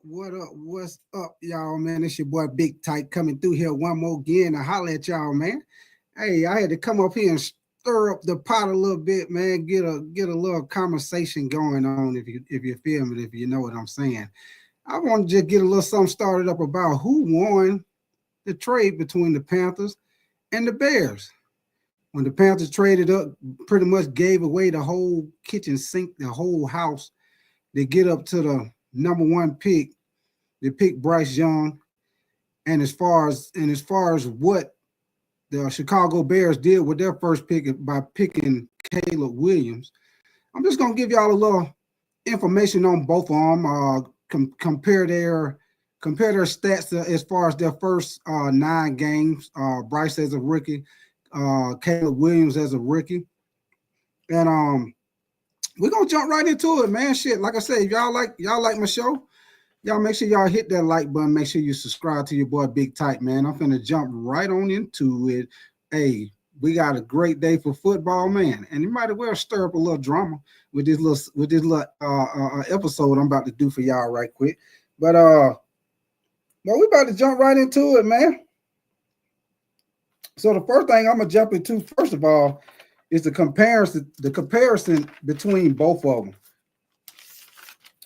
What up? What's up, y'all, man? It's your boy Big Tyke coming through here one more again to holler at y'all, man. Hey, I had to come up here and stir up the pot a little bit, man. Get a little conversation going on if you feel me, if you know what I'm saying. I want to just get a little something started up about who won the trade between the Panthers and the Bears. When the Panthers traded up, pretty much gave away the whole kitchen sink, the whole house. They get up to the number one pick. They pick Bryce Young, and as far as what the Chicago Bears did with their first pick by picking Caleb Williams, I'm just gonna give y'all a little information on both of them. Compare their stats as far as their first 9 games. Bryce as a rookie, Caleb Williams as a rookie, and we're gonna jump right into it, man. Shit, like I said, if y'all like my show, y'all make sure y'all hit that like button. Make sure you subscribe to your boy Big Type, man. I'm finna jump right on into it. Hey, we got a great day for football, man, and you might as well stir up a little drama with this little episode I'm about to do for y'all right quick. But we about to jump right into it, man. So the first thing I'm gonna jump into, first of all, is the comparison between both of them,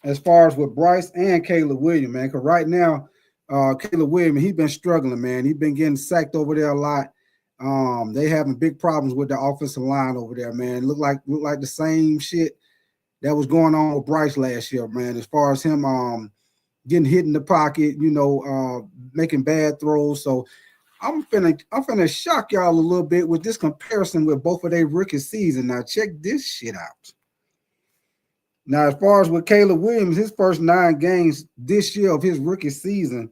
as far as with Bryce and Caleb Williams, man. Because right now, Caleb Williams, he's been struggling, man. He's been getting sacked over there a lot. They having big problems with the offensive line over there, man. Look like the same shit that was going on with Bryce last year, man. As far as him getting hit in the pocket, making bad throws. So I'm finna shock y'all a little bit with this comparison with both of their rookie season. Now check this shit out. Now, as far as with Caleb Williams, his first 9 games this year of his rookie season,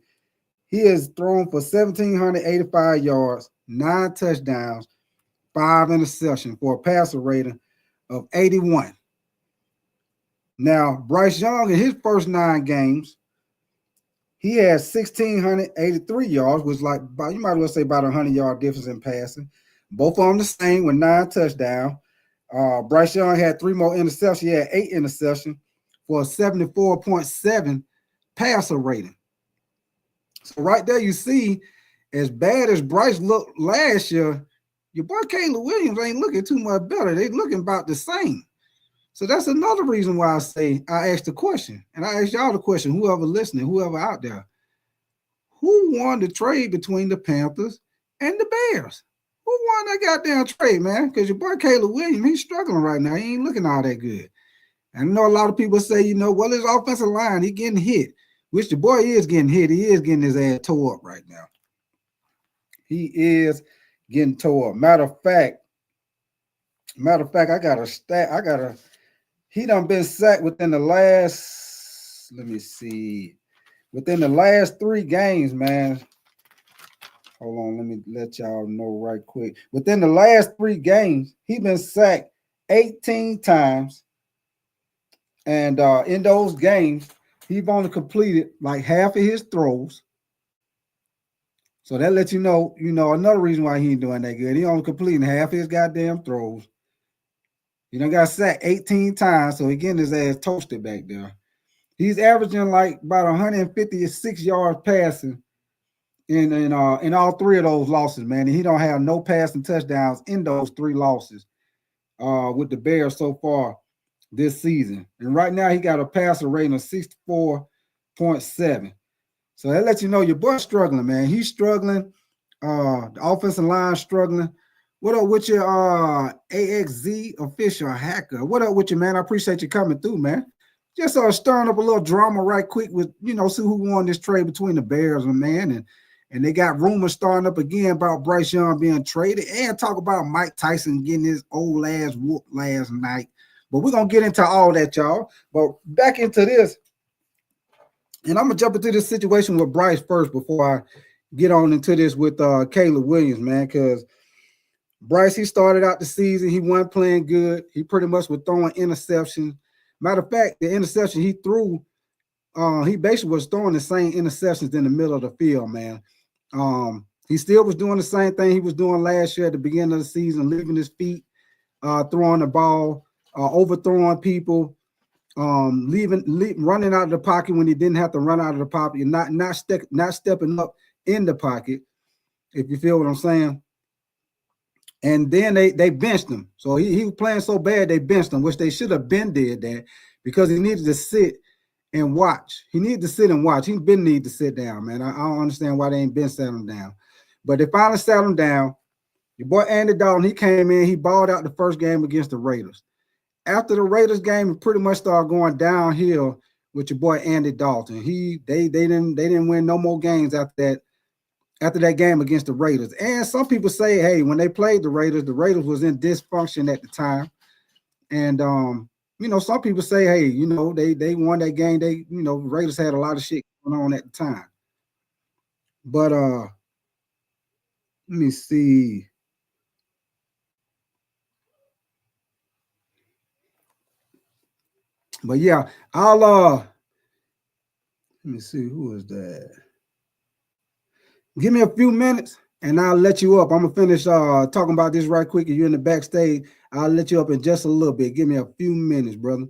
he has thrown for 1,785 yards, 9 touchdowns, 5 interceptions for a passer rating of 81. Now, Bryce Young in his first 9 games, he has 1,683 yards, which you might as well say about a 100-yard difference in passing. Both of them the same with 9 touchdowns. Bryce Young had 3 more interceptions. He had 8 interceptions for a 74.7 passer rating. So right there you see, as bad as Bryce looked last year, your boy Caleb Williams ain't looking too much better. They looking about the same. So that's another reason why I asked the question. And I asked y'all the question, whoever listening, whoever out there. Who won the trade between the Panthers and the Bears? Who won that goddamn trade, man? Because your boy Caleb Williams, he's struggling right now. He ain't looking all that good. And I know a lot of people say, well, his offensive line, he getting hit, which the boy is getting hit. He is getting his ass tore up right now. He is getting tore up. Matter of fact, I got a stat. He done been sacked within the last, within the last 3 games, man. Hold on, let me let y'all know right quick. Within the last 3 games, he been sacked 18 times. And in those games, he's only completed like half of his throws. So that lets you know, another reason why he ain't doing that good. He only completing half his goddamn throws. He done got sacked 18 times, so he getting his ass toasted back there. He's averaging like about 156 yards passing in all 3 of those losses, man. And he don't have no passing touchdowns in those 3 losses with the Bears so far this season. And right now he got a passer rating of 64.7. So that lets you know your boy's struggling, man. He's struggling. The offensive line struggling. What up with your AXZ official hacker? What up with you, man? I appreciate you coming through, man. Just stirring up a little drama right quick with, see who won this trade between the Bears, man. And they got rumors starting up again about Bryce Young being traded, and talk about Mike Tyson getting his old ass whooped last night. But we're going to get into all that, y'all. But back into this. And I'm going to jump into this situation with Bryce first before I get on into this with Caleb Williams, man, because Bryce, he started out the season. He wasn't playing good. He pretty much was throwing interceptions. Matter of fact, the interception he threw, he basically was throwing the same interceptions in the middle of the field, man. He still was doing the same thing he was doing last year at the beginning of the season, leaving his feet, throwing the ball, overthrowing people. running out of the pocket when he didn't have to run out of the pocket, and not stepping up in the pocket, if you feel what I'm saying. And then they benched him. So he was playing so bad they benched him, which they should have been did that, because he needed to sit and watch. He needed to sit and watch. He been need to sit down, man. I don't understand why they ain't been sat him down. But they finally sat him down. Your boy Andy Dalton, he came in, he balled out the first game against the Raiders. After the Raiders game, it pretty much started going downhill with your boy Andy Dalton. They didn't win no more games after that game against the Raiders. And some people say, hey, when they played the Raiders was in dysfunction at the time. And some people say, hey, they won that game. Raiders had a lot of shit going on at the time. But let me see. But yeah, let me see, who is that? Give me a few minutes and I'll let you up. I'm gonna finish talking about this right quick. If you're in the backstage, I'll let you up in just a little bit. Give me a few minutes, brother.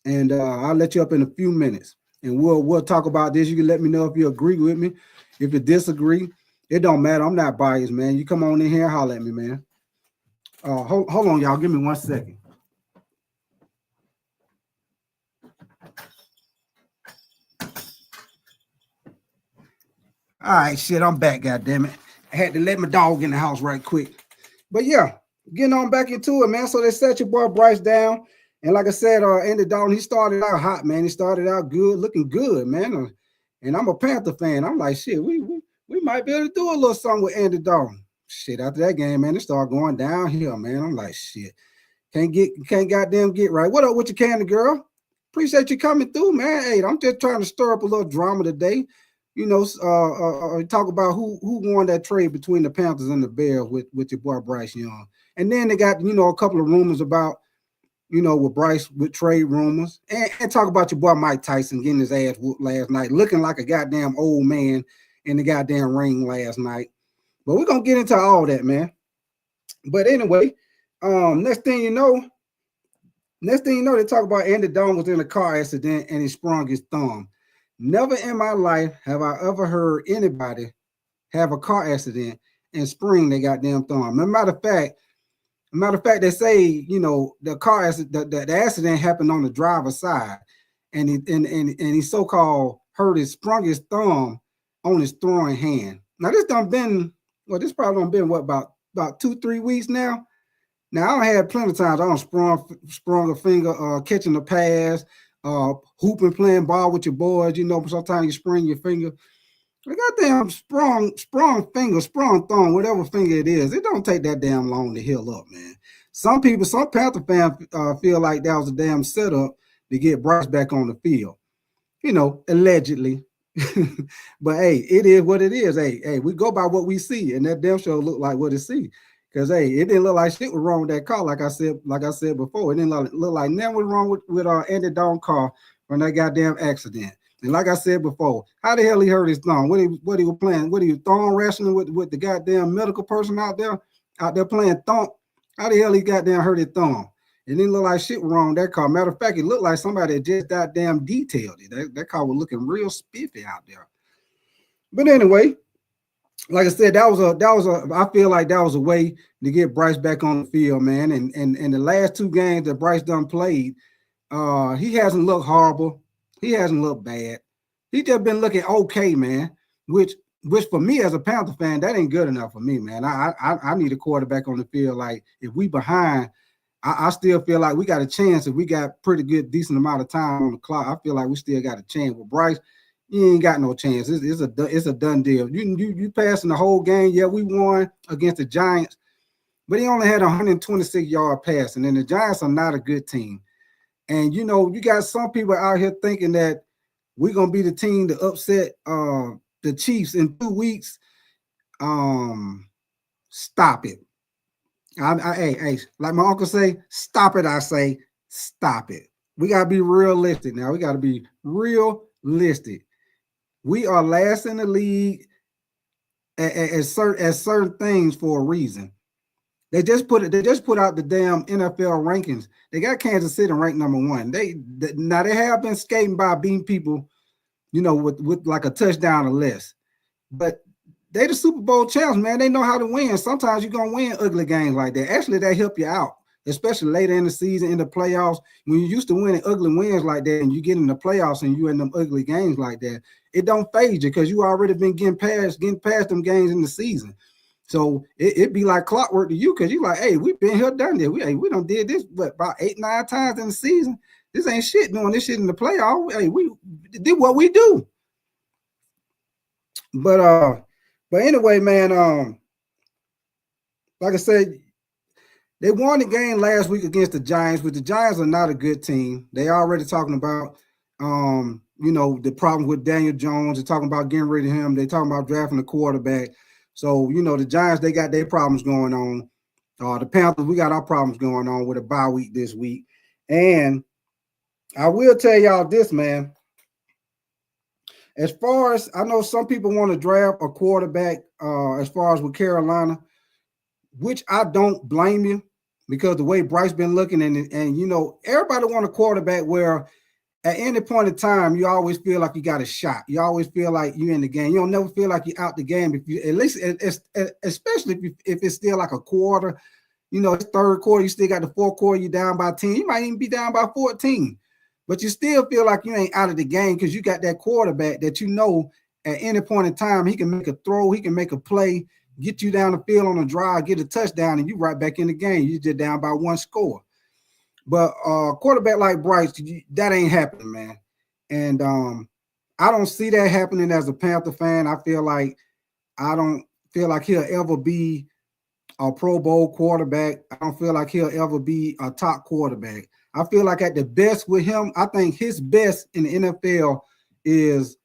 And I'll let you up in a few minutes. And we'll talk about this. You can let me know if you agree with me. If you disagree, it don't matter. I'm not biased, man. You come on in here and holler at me, man. Hold on, y'all. Give me 1 second. All right, shit, I'm back, goddammit. I had to let my dog in the house right quick. But yeah, getting on back into it, man. So they set your boy Bryce down. And like I said, Andy Dalton, he started out hot, man. He started out good, looking good, man. And I'm a Panther fan. I'm like, shit, we might be able to do a little something with Andy Dalton. Shit, after that game, man, it started going downhill, man. I'm like, shit, can't goddamn get right. What up with your candy girl? Appreciate you coming through, man. Hey, I'm just trying to stir up a little drama today. Talk about who won that trade between the Panthers and the Bears with your boy Bryce Young. And then they got, a couple of rumors about, with Bryce, with trade rumors. And talk about your boy Mike Tyson getting his ass whooped last night, looking like a goddamn old man in the goddamn ring last night. But we're going to get into all that, man. But anyway, next thing you know, they talk about Andy Dalton was in a car accident and he sprung his thumb. Never in my life have I ever heard anybody have a car accident and spring their goddamn thumb. Matter of fact, they say, the car accident, the accident happened on the driver's side, and he so-called sprung his thumb on his throwing hand. Now this this probably done been what, about 2-3 weeks now. Now I had plenty of times I sprung a finger catching the pass, hooping, playing ball with your boys. Sometimes you spring your finger. I goddamn sprung finger, sprung thumb, whatever finger it is. It don't take that damn long to heal up, man. Some Panther fans feel like that was a damn setup to get Bryce back on the field. Allegedly. But hey, it is what it is. Hey, we go by what we see, and that damn show look like what it see. Because hey, it didn't look like shit was wrong with that car, like I said before. It didn't look like nothing was wrong with Andy Dalton car from that goddamn accident. And like I said before, how the hell he hurt his thumb? What he was playing? What he was thumb wrestling with the goddamn medical person out there playing thumb? How the hell he goddamn hurt his thumb? It didn't look like shit was wrong with that car. Matter of fact, it looked like somebody had just goddamn detailed it. That car was looking real spiffy out there. But anyway, like I said, I feel like that was a way to get Bryce back on the field, man. And the last 2 games that Bryce done played, he hasn't looked horrible. He hasn't looked bad. He just been looking okay, man. Which for me as a Panther fan, that ain't good enough for me, man. I need a quarterback on the field. Like if we behind, I still feel like we got a chance. If we got pretty good, decent amount of time on the clock, I feel like we still got a chance. With Bryce, you ain't got no chance. It's a done deal. You passing the whole game. Yeah, we won against the Giants, but he only had 126-yard passing, and the Giants are not a good team. And you got some people out here thinking that we're gonna be the team to upset the Chiefs in 2 weeks. Stop it. Hey, like my uncle say, stop it. I say, stop it. We gotta be realistic now. We gotta be realistic. We are last in the league at certain things for a reason. They just put out the damn NFL rankings. They got Kansas City ranked #1. Now they have been skating by beating people, with like a touchdown or less. But they the Super Bowl champs, man. They know how to win. Sometimes you're gonna win ugly games like that. Actually, they help you out, especially later in the season, in the playoffs. When you used to winning ugly wins like that, and you get in the playoffs and you in them ugly games like that, it don't phase you because you already been getting past them games in the season. So it be like clockwork to you because you like, hey, we've been here, done this. We done did this, about 8-9 times in the season. This ain't shit doing this shit in the playoffs. Hey, we did what we do. But anyway, man, like I said, they won the game last week against the Giants, but the Giants are not a good team. They already talking about the problem with Daniel Jones. They're talking about getting rid of him. They're talking about drafting a quarterback. So, the Giants, they got their problems going on. The Panthers, we got our problems going on with a bye week this week. And I will tell y'all this, man. As far as I know, some people want to draft a quarterback as far as with Carolina, which I don't blame you because the way Bryce been looking and everybody want a quarterback where at any point in time, you always feel like you got a shot. You always feel like you're in the game. You don't never feel like you're out the game. If you, at least, especially if it's still like a quarter, it's third quarter, you still got the fourth quarter, you're down by 10. You might even be down by 14. But you still feel like you ain't out of the game because you got that quarterback that at any point in time, he can make a throw, he can make a play, get you down the field on a drive, get a touchdown, and you right back in the game. You just down by one score. But quarterback like Bryce, that ain't happening, man. And I don't see that happening as a Panther fan. I don't feel like he'll ever be a Pro Bowl quarterback. I don't feel like he'll ever be a top quarterback. I feel like at the best with him, I think his best in the NFL is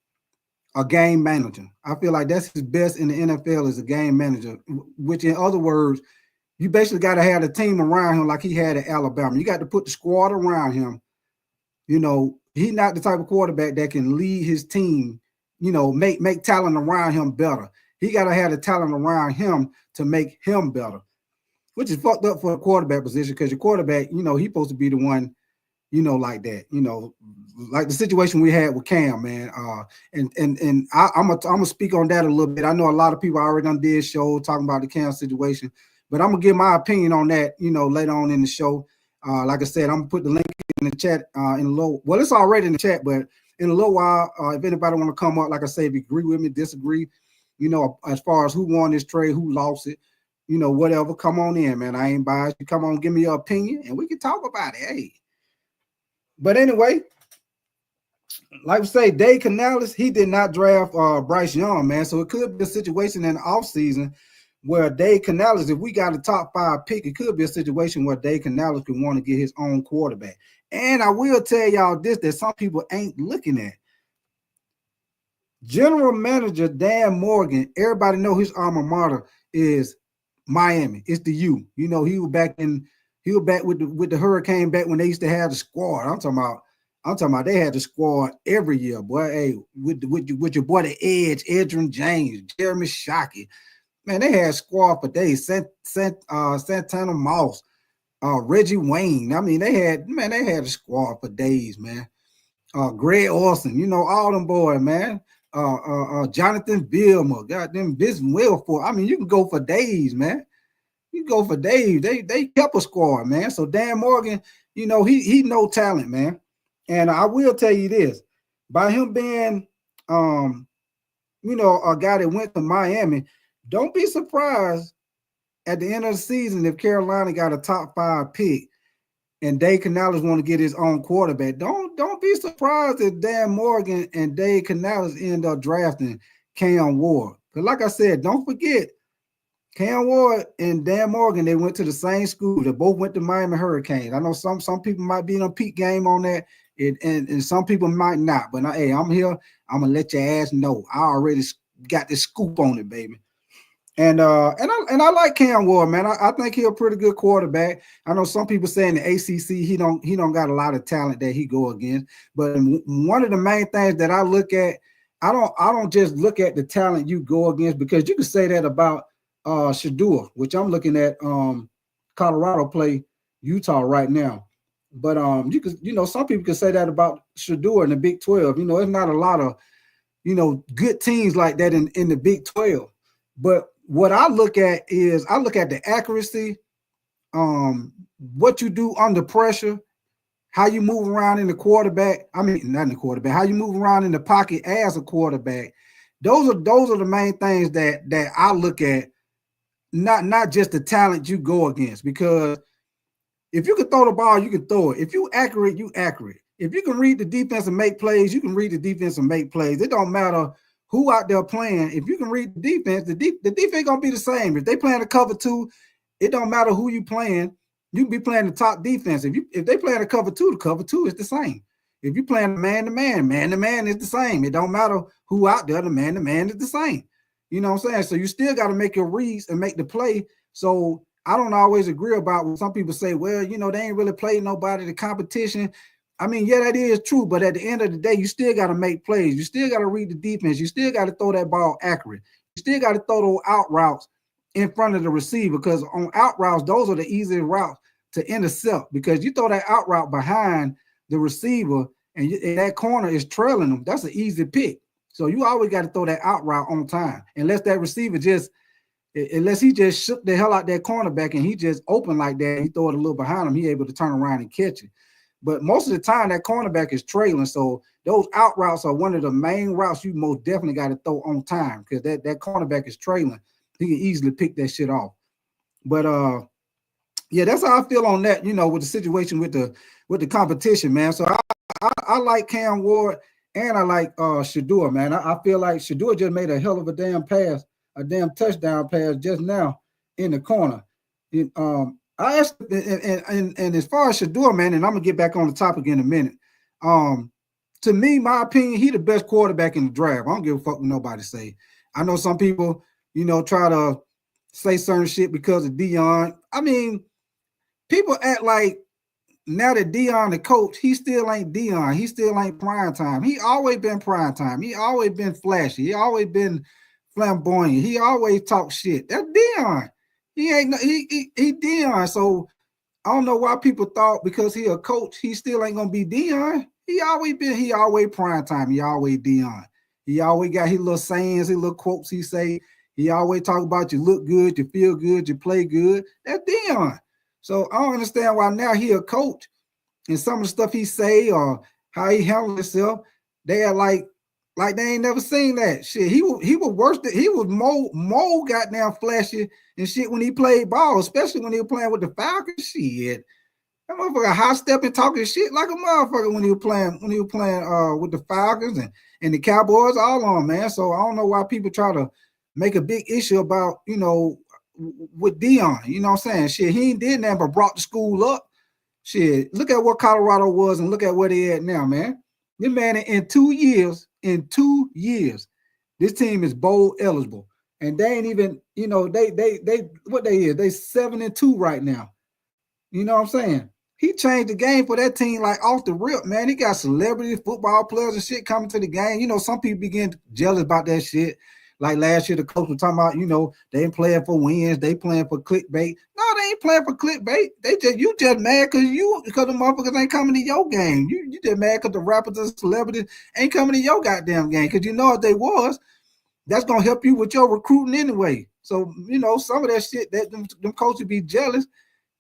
a game manager. I feel like that's his best in the NFL is a game manager, which in other words, you basically got to have a team around him like he had at Alabama. You got to put the squad around him. He's not the type of quarterback that can lead his team, make talent around him better. He got to have the talent around him to make him better, which is fucked up for the quarterback position because your quarterback, he's supposed to be the one, like that, like the situation we had with Cam, man. And I'm gonna speak on that a little bit. I know a lot of people already done did show talking about the Cam situation. But I'm gonna give my opinion on that, later on in the show. Like I said, I'm gonna put the link in the chat in a little. Well, it's already in the chat, but in a little while, if anybody want to come up, like I said, if you agree with me, disagree, as far as who won this trade, who lost it, whatever, come on in, man. I ain't biased. You come on, give me your opinion, and we can talk about it. Hey. But anyway, like we say, Dave Canales, he did not draft Bryce Young, man. So it could be a situation in the offseason where Dave Canales, if we got a top 5 pick, it could be a situation where Dave Canales could want to get his own quarterback. And I will tell y'all this, that some people ain't looking at. General Manager Dan Morgan, everybody know his alma mater is Miami. It's the U. He was back with the Hurricane back when they used to have the squad. I'm talking about they had the squad every year, boy. Hey, with your boy the Edge, Edrin James, Jeremy Shockey. Man, they had squad for days. Santana Moss, Reggie Wayne. I mean, they had a squad for days, man. Greg Olson, all them boys, man. Jonathan Vilma, goddamn Bism Wilford. I mean, you can go for days, man. You can go for days. They kept a squad, man. So Dan Morgan, he no talent, man. And I will tell you this, by him being a guy that went to Miami, don't be surprised at the end of the season if Carolina got a top 5 pick and Dave Canales want to get his own quarterback. Don't be surprised if Dan Morgan and Dave Canales end up drafting Cam Ward. Because like I said, don't forget, Cam Ward and Dan Morgan, they went to the same school. They both went to Miami Hurricanes. I know some people might be in a peak game on that, and some people might not. But hey, I'm here. I'm gonna let your ass know. I already got the scoop on it, baby. And I like Cam Ward, man. I think he's a pretty good quarterback. I know some people say in the ACC he don't got a lot of talent that he go against. But one of the main things that I look at, I don't just look at the talent you go against, because you can say that about Shador, which I'm looking at Colorado play Utah right now. But you could, some people could say that about Shedeur in the Big 12. It's not a lot of, good teams like that in the Big 12. But what I look at is I look at the accuracy, what you do under pressure, how you move around in the quarterback. I mean, not in the quarterback, how you move around in the pocket as a quarterback. Those are the main things that I look at, not just the talent you go against. Because if you can throw the ball, you can throw it. If you accurate, you accurate. If you can read the defense and make plays, you can read the defense and make plays. It don't matter who out there playing. If you can read the defense, the defense gonna be the same. If they playing a cover two, it don't matter who you playing. You can be playing the top defense. If they playing a cover two is the same. If you playing man to man is the same. It don't matter who out there, the man is the same. You know what I'm saying? So you still got to make your reads and make the play. So I don't always agree about when some people say, well, they ain't really played nobody, the competition. I mean, yeah, that is true. But at the end of the day, you still got to make plays. You still got to read the defense. You still got to throw that ball accurate. You still got to throw those out routes in front of the receiver, because on out routes, those are the easiest routes to intercept, because you throw that out route behind the receiver and that corner is trailing them. That's an easy pick. So you always got to throw that out route on time, unless that receiver unless he just shook the hell out that cornerback and he just open like that, he throw it a little behind him, he able to turn around and catch it. But most of the time, that cornerback is trailing. So those out routes are one of the main routes you most definitely got to throw on time, because that cornerback is trailing. He can easily pick that shit off. But yeah, that's how I feel on that, with the situation with the competition, man. So I like Cam Ward and I like Shedeur, man. I feel like Shedeur just made a hell of a damn pass, a damn touchdown pass just now in the corner. I asked, and as far as Shedeur, man, and I'm gonna get back on the topic in a minute. To me, my opinion, he the best quarterback in the draft. I don't give a fuck what nobody say. I know some people, try to say certain shit because of Deion. I mean, people act like now that Deion the coach, he still ain't Deion. He still ain't prime time. He always been prime time. He always been flashy. He always been flamboyant. He always talk shit. That's Deion. He ain't he Deion. So I don't know why people thought because he a coach, he still ain't gonna be Deion. He always prime time. He always Deion. He always got his little sayings, his little quotes he say. He always talk about you look good, you feel good, you play good. That's Deion. So I don't understand why now he a coach and some of the stuff he say or how he handle himself, they are like they ain't never seen that shit. He was worse than he was more goddamn flashy and shit when he played ball, especially when he was playing with the Falcons. Shit. That motherfucker high stepping talking shit like a motherfucker when he was playing with the Falcons and the Cowboys all on, man. So I don't know why people try to make a big issue about, with Deion. You know what I'm saying? Shit, he ain't did nothing but brought the school up. Shit, look at what Colorado was and look at where they at now, man. This man in 2 years, this team is bowl eligible. And they ain't even, they what they is, they 7-2 right now. You know what I'm saying? He changed the game for that team like off the rip, man. He got celebrity football players and shit coming to the game. Some people begin jealous about that shit. Like last year, the coach was talking about, they ain't playing for wins, they playing for clickbait. No, they ain't playing for clickbait. You just mad because the motherfuckers ain't coming to your game. You just mad because the rappers and celebrities ain't coming to your goddamn game. Because if they was, that's gonna help you with your recruiting anyway. So, some of that shit that them coaches be jealous.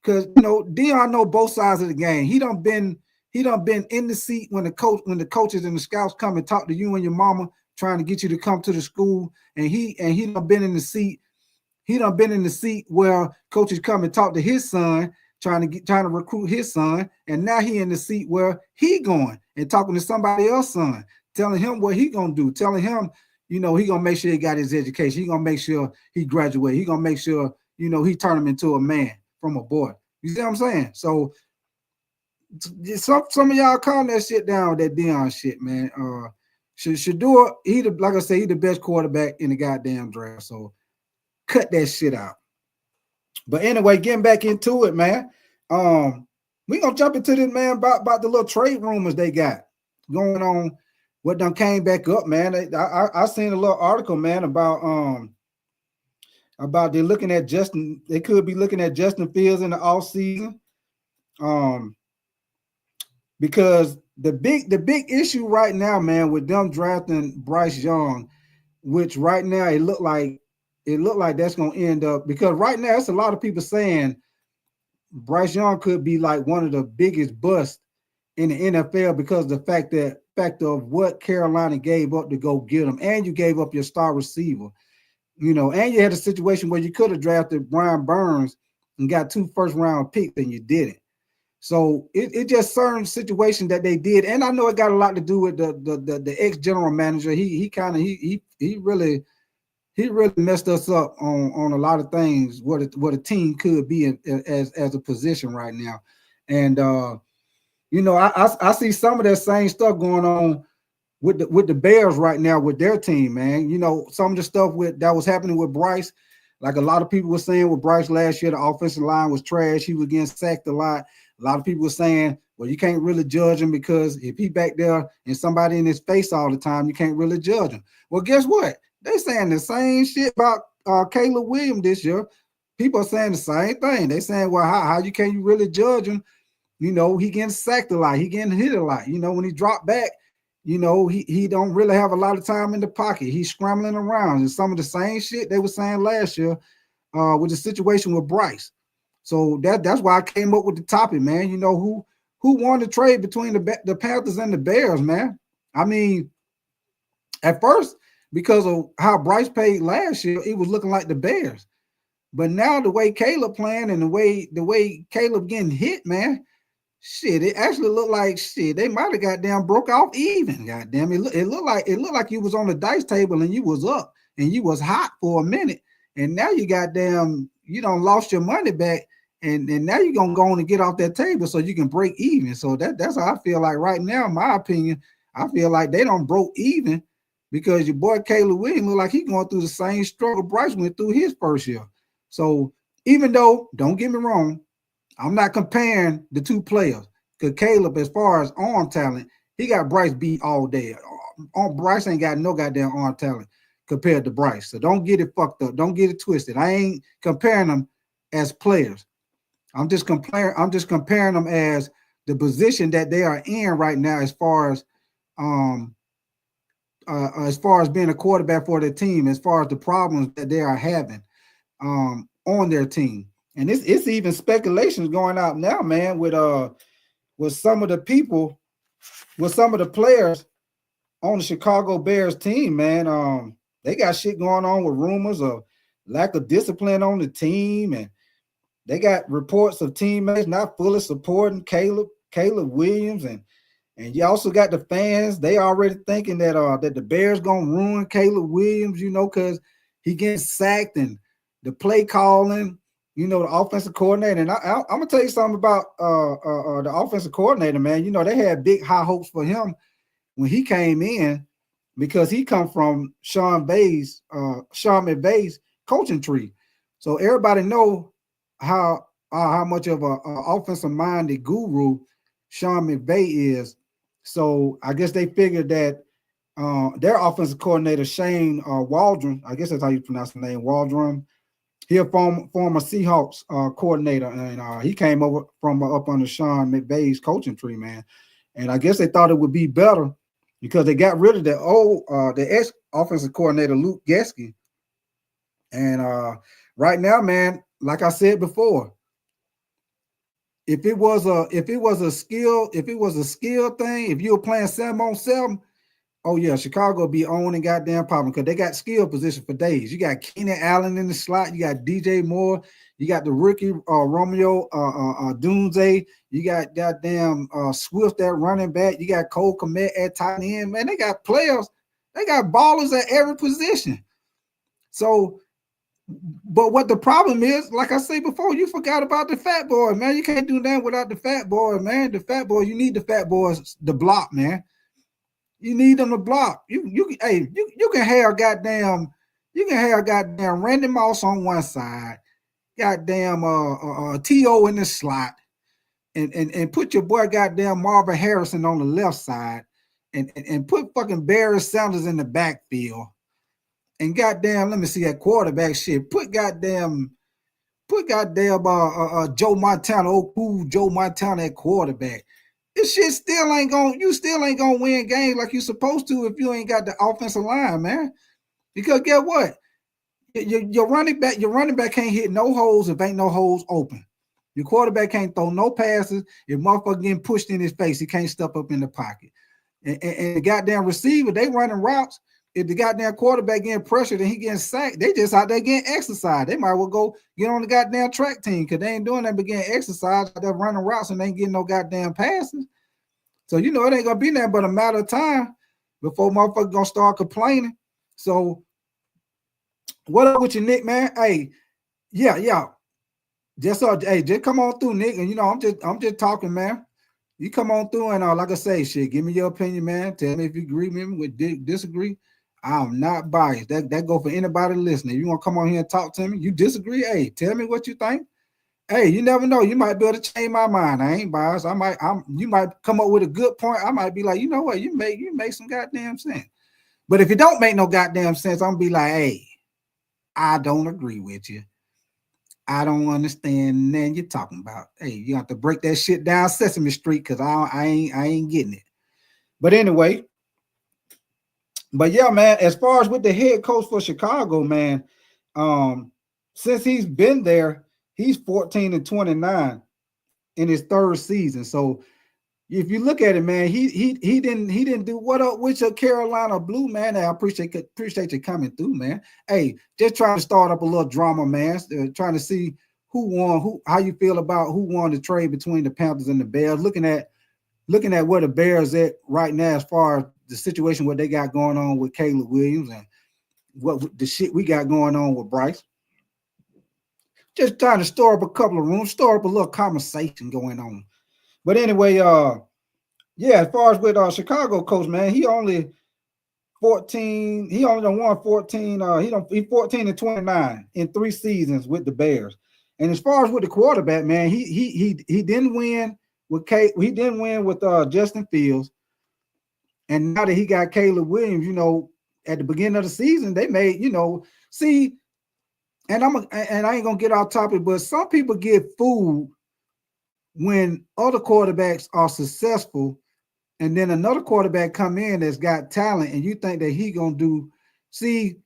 Because Deion know both sides of the game. He done been in the seat when the coaches and the scouts come and talk to you and your mama, trying to get you to come to the school, and he done been in the seat. He done been in the seat where coaches come and talk to his son, trying to recruit his son, and now he in the seat where he going and talking to somebody else's son, telling him what he gonna do, telling him, he gonna make sure he got his education, he gonna make sure he graduate, he gonna make sure he turn him into a man from a boy. You see what I'm saying? So some of y'all calm that shit down, that Deion shit, man. Shedeur, like I say, he the best quarterback in the goddamn draft. So cut that shit out. But anyway, getting back into it, man. We gonna jump into this, man, about the little trade rumors they got going on. What done came back up, man. I seen a little article, man, about about they're looking at Justin. They could be looking at Justin Fields in the off season. Because the big issue right now, man, with them drafting Bryce Young, which right now it looked like that's gonna end up, because right now it's a lot of people saying Bryce Young could be like one of the biggest busts in the NFL because of the fact of what Carolina gave up to go get him, and you gave up your star receiver, and you had a situation where you could have drafted Brian Burns and got 2 first-round picks and you didn't. So it just certain situation that they did, and I know it got a lot to do with the ex general manager. He really messed us up on a lot of things. What a team could be as a position right now, and I see some of that same stuff going on with the Bears right now with their team, man. Some of the stuff that was happening with Bryce, like a lot of people were saying with Bryce last year, the offensive line was trash. He was getting sacked a lot. A lot of people were saying, well, you can't really judge him because if he back there and somebody in his face all the time, you can't really judge him. Well, guess what? They saying the same shit about Caleb Williams this year. People are saying the same thing. They saying, well, how you can't really judge him? He getting sacked a lot. He getting hit a lot. When he dropped back, he don't really have a lot of time in the pocket. He's scrambling around. And some of the same shit they were saying last year with the situation with Bryce. So that's why I came up with the topic, man. Who won the trade between the Panthers and the Bears, man? I mean, at first, because of how Bryce played last year, it was looking like the Bears. But now the way Caleb playing and the way Caleb getting hit, man, shit, it actually looked like shit. They might have goddamn broke off even. Goddamn, it looked like you was on the dice table and you was up and you was hot for a minute, and now you goddamn you don't lost your money back, and now you're gonna go on and get off that table so you can break even. So that's how I feel like right now. In my opinion, I feel like they don't broke even because your boy Caleb Williams look like he going through the same struggle Bryce went through his first year. So even though, don't get me wrong, I'm not comparing the two players, because Caleb, as far as arm talent, he got Bryce beat all day. Bryce ain't got no goddamn arm talent compared to Bryce. So don't get it fucked up. Don't get it twisted. I ain't comparing them as players. I'm just comparing them as the position that they are in right now, as far as being a quarterback for their team, as far as the problems that they are having on their team. And it's even speculations going out now, man, with some of the people, with some of the players on the Chicago Bears team, man. They got shit going on with rumors of lack of discipline on the team, and they got reports of teammates not fully supporting Caleb Williams, and you also got the fans. They already thinking that the Bears gonna ruin Caleb Williams, because he getting sacked and the play calling. The offensive coordinator. And I'm gonna tell you something about the offensive coordinator, man. They had big high hopes for him when he came in, because he come from Sean McVay's coaching tree. So everybody know how much of a offensive minded guru Sean McVay is. So I guess they figured that their offensive coordinator, Shane Waldron, I guess that's how you pronounce the name, Waldron. He a former Seahawks coordinator, and he came over from up under Sean McVay's coaching tree, man. And I guess they thought it would be better because they got rid of the ex-offensive coordinator, Luke Gesky. And right now, man, like I said before, if it was a skill thing, if you were playing 7-on-7, oh yeah, Chicago be owning goddamn problem because they got skill position for days. You got Keenan Allen in the slot, you got DJ Moore, you got the rookie Romeo Dunze, you got goddamn Swift at running back, you got Cole Kmet at tight end. Man, they got players, they got ballers at every position. So, but what the problem is, like I said before, you forgot about the fat boy, man. You can't do that without the fat boy, man. The fat boy, you need the fat boys to block, man. You need them to block. You can have goddamn Randy Moss on one side, goddamn T.O. in the slot, and put your boy goddamn Marvin Harrison on the left side, and put fucking Barry Sanders in the backfield, and goddamn, let me see that quarterback shit. Put goddamn Joe Montana, old cool Joe Montana at quarterback. This shit you still ain't gonna win games like you supposed to if you ain't got the offensive line, man. Because get what? Your running back can't hit no holes if ain't no holes open. Your quarterback can't throw no passes. If motherfucker getting pushed in his face, he can't step up in the pocket. And the goddamn receiver, they running routes. If the goddamn quarterback getting pressured and he getting sacked, they just out there getting exercise. They might well go get on the goddamn track team because they ain't doing that but getting exercise. They're running routes and they ain't getting no goddamn passes. So, you know, it ain't going to be nothing but a matter of time before motherfuckers going to start complaining. So, what up with you, Nick, man? Hey, yeah. Just come on through, Nick. And, you know, I'm just talking, man. You come on through and like I say, shit, give me your opinion, man. Tell me if you agree with me, disagree. I'm not biased. That go for anybody listening. You want to come on here and talk to me? You disagree? Hey, tell me what you think. Hey, you never know. You might be able to change my mind. I ain't biased. You might come up with a good point. I might be like, you know what? You make some goddamn sense. But if it don't make no goddamn sense, I'm gonna be like, hey, I don't agree with you. I don't understand nothing you're talking about. Hey, you have to break that shit down Sesame Street because I ain't getting it. But anyway, but yeah, man, as far as with the head coach for Chicago, man, since he's been there, he's 14-29 in his third season. So if you look at it, man, he didn't do what up with your Carolina Blue, man. I appreciate you coming through, man. Hey, just trying to start up a little drama, man. Trying to see who won, how you feel about who won the trade between the Panthers and the Bears. Looking at where the Bears at right now as far as the situation what they got going on with Caleb Williams and what the shit we got going on with Bryce. Just trying to store up a couple of rooms, store up a little conversation going on. But anyway, yeah, as far as with Chicago coach, man, he only 14. He only done won 14. He 14-29 in 3 seasons with the Bears. And as far as with the quarterback, man, he didn't win with he didn't win with Justin Fields. And now that he got Caleb Williams, you know, at the beginning of the season, they made, you know, see, and I ain't gonna get off topic, but some people get fooled when other quarterbacks are successful. And then another quarterback come in that's got talent, and you think that he gonna do. See,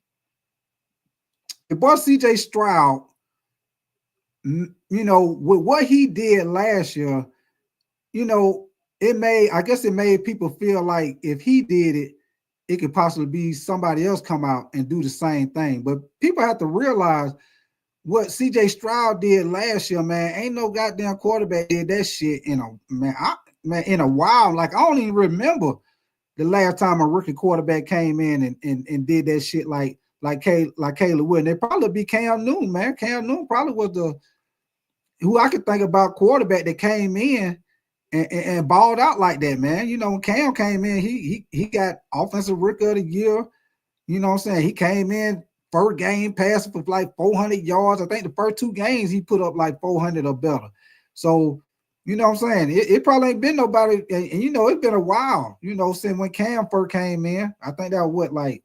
the boy C.J. Stroud, you know, with what he did last year, you know, it made people feel like if he did it, it could possibly be somebody else come out and do the same thing. But people have to realize what C.J. Stroud did last year, man. Ain't no goddamn quarterback did that shit in a while. Like, I don't even remember the last time a rookie quarterback came in and did that shit like Caleb Williams. It probably be Cam Newton, man. Cam Newton probably was who I could think about quarterback that came in and balled out like that, man. You know, when Cam came in, he got offensive rookie of the year. You know what I'm saying? He came in first game passing for like 400 yards. I think the first 2 games he put up like 400 or better. So, you know what I'm saying? It probably ain't been nobody, and you know, it's been a while, you know, since when Cam first came in. I think that was what, like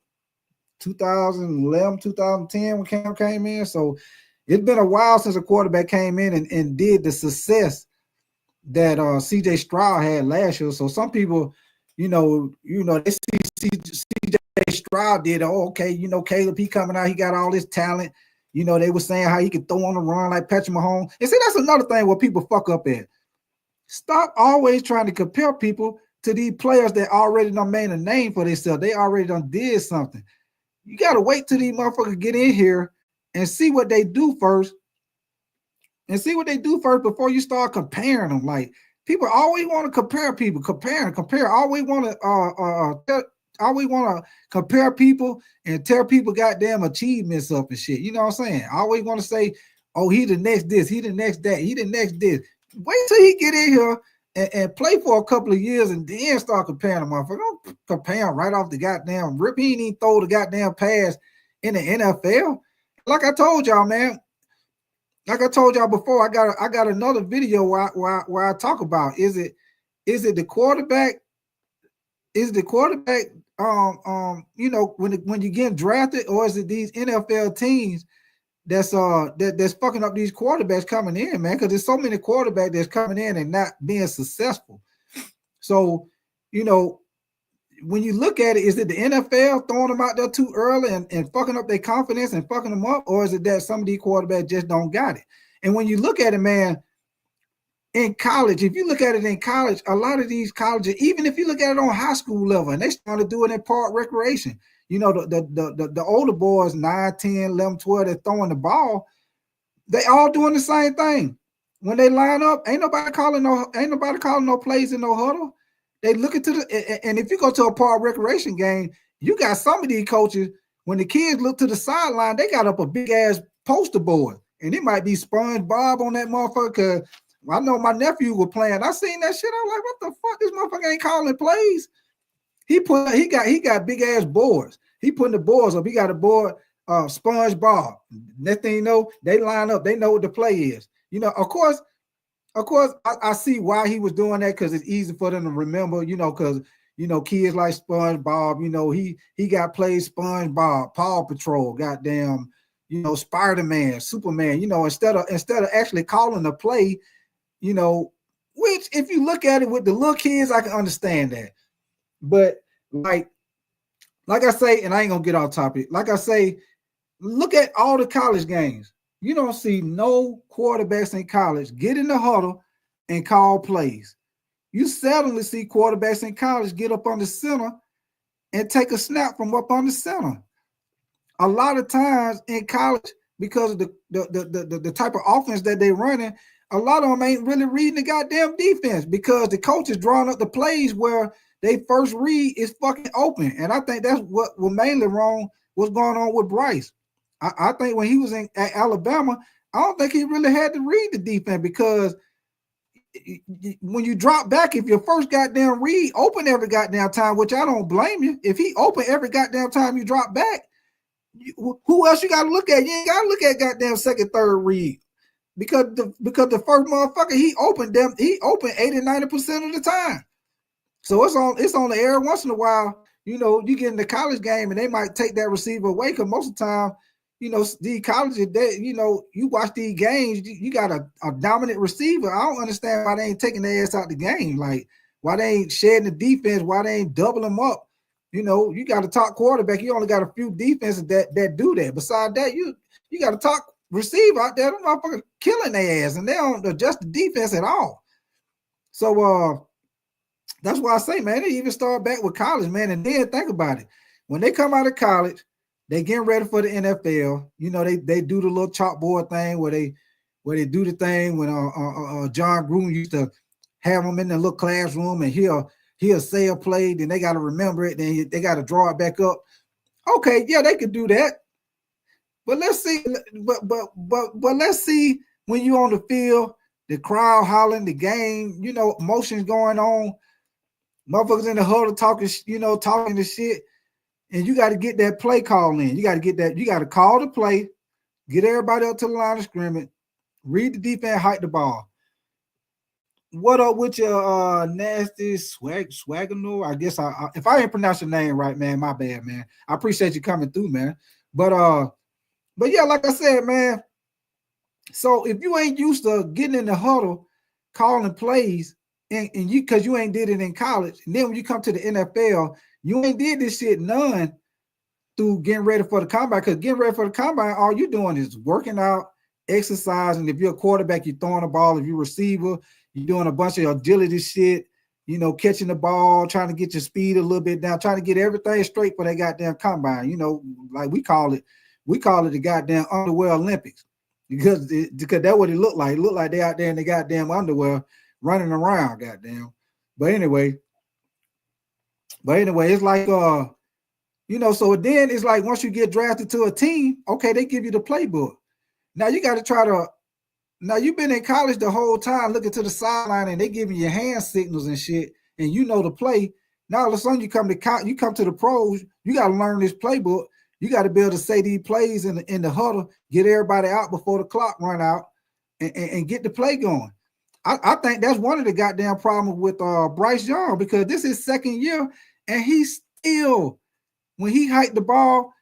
2011, 2010 when Cam came in. So it's been a while since a quarterback came in and did the success that C.J. Stroud had last year. So some people, you know, they see C.J. Stroud did. Oh, okay, you know, Caleb, he coming out, he got all this talent. You know, they were saying how he could throw on the run like Patrick Mahomes. And see, that's another thing where people fuck up at. Stop always trying to compare people to these players that already done made a name for themselves. They already done did something. You got to wait till these motherfuckers get in here and see what they do first. And see what they do first before you start comparing them. Like, people always want to compare people, compare. Always want to compare people and tear people goddamn achievements up and shit. You know what I'm saying? I always want to say, oh, he the next this, he the next that, he the next this. Wait till he get in here and play for a couple of years and then start comparing them. Motherfucker, don't compare him right off the goddamn rip. He ain't even throw the goddamn pass in the NFL. Like I told y'all, man. Like I told y'all before, I got another video where I talk about is it the quarterback? Is the quarterback you know, when you get drafted, or is it these NFL teams that's fucking up these quarterbacks coming in, man? Because there's so many quarterbacks that's coming in and not being successful. So, you know, when you look at it, is it the NFL throwing them out there too early and fucking up their confidence and fucking them up, or is it that some of these quarterbacks just don't got it? And when you look at it, man, in college, if you look at it in college, a lot of these colleges, even if you look at it on high school level, and they started doing it in park recreation, you know, the older boys, 9, 10, 11, 12, they're throwing the ball, they all doing the same thing. When they line up, ain't nobody calling no plays in no huddle. They look into and if you go to a park recreation game, you got some of these coaches, when the kids look to the sideline, they got up a big ass poster board, and it might be SpongeBob on that motherfucker. I know my nephew was playing. I seen that shit. I'm like, what the fuck? This motherfucker ain't calling plays. He got big ass boards. He putting the boards up. He got a board, SpongeBob. Next thing you know, they line up. They know what the play is. You know, of course, I see why he was doing that, because it's easy for them to remember. You know, because you know kids like SpongeBob. You know, he got plays SpongeBob, Paw Patrol, goddamn. You know, Spider-Man, Superman. You know, instead of actually calling the play. You know, which if you look at it with the little kids, I can understand that. But like I say, and I ain't gonna get off topic. Like I say, look at all the college games. You don't see no quarterbacks in college get in the huddle and call plays. You seldomly see quarterbacks in college get up on the center and take a snap from up on the center. A lot of times in college, because of the type of offense that they're running, a lot of them ain't really reading the goddamn defense, because the coach is drawing up the plays where they first read is fucking open. And I think that's what was mainly wrong, what's going on with Bryce. I think when he was at Alabama, I don't think he really had to read the defense, because when you drop back, if your first goddamn read open every goddamn time, which I don't blame you, if he open every goddamn time you drop back, who else you got to look at? You ain't got to look at goddamn second, third read. Because the first motherfucker he opened 80-90% of the time. So it's only every once in a while, you know, you get in the college game and they might take that receiver away, because most of the time, you know, these colleges, you know, you watch these games, you got a dominant receiver. I don't understand why they ain't taking their ass out the game. Like, why they ain't shedding the defense, why they ain't doubling them up. You know, you got a top quarterback. You only got a few defenses that do that. Besides that, you got a top receiver out there, them motherfuckers killing their ass, and they don't adjust the defense at all. So that's why I say, man, they even start back with college, man, and then think about it. When they come out of college, they getting ready for the NFL. You know, they do the little chalkboard thing where they do the thing when John Gruden used to have them in the little classroom, and he'll say a play, then they got to remember it, then they got to draw it back up. Okay, yeah, they could do that. But let's see, but let's see when you're on the field, the crowd hollering, the game, you know, emotions going on, motherfuckers in the huddle talking the shit, and you got to get that play call in. You got to call the play, get everybody up to the line of scrimmage, read the defense, hike the ball. What up with your nasty Swaganor? I guess if I didn't pronounce your name right, man, my bad, man. I appreciate you coming through, man. But yeah, like I said, man, so if you ain't used to getting in the huddle, calling plays, and you, because you ain't did it in college, and then when you come to the NFL, you ain't did this shit none through getting ready for the combine, because getting ready for the combine, all you doing is working out, exercising. If you're a quarterback, you're throwing the ball. If you're a receiver, you're doing a bunch of agility shit, you know, catching the ball, trying to get your speed a little bit down, trying to get everything straight for that goddamn combine. You know, like we call it the goddamn underwear Olympics, because that's what it looked like. It looked like they out there in the goddamn underwear running around, goddamn. But anyway, it's like you know, so then it's like once you get drafted to a team, okay, they give you the playbook. Now you got to try to. Now you've been in college the whole time looking to the sideline, and they giving you hand signals and shit, and you know the play. Now all of a sudden you come to the pros, you got to learn this playbook. You got to be able to say these plays in the huddle, get everybody out before the clock run out, and get the play going. I think that's one of the goddamn problems with Bryce Young, because this is his second year, and he's still, when he hiked the ball,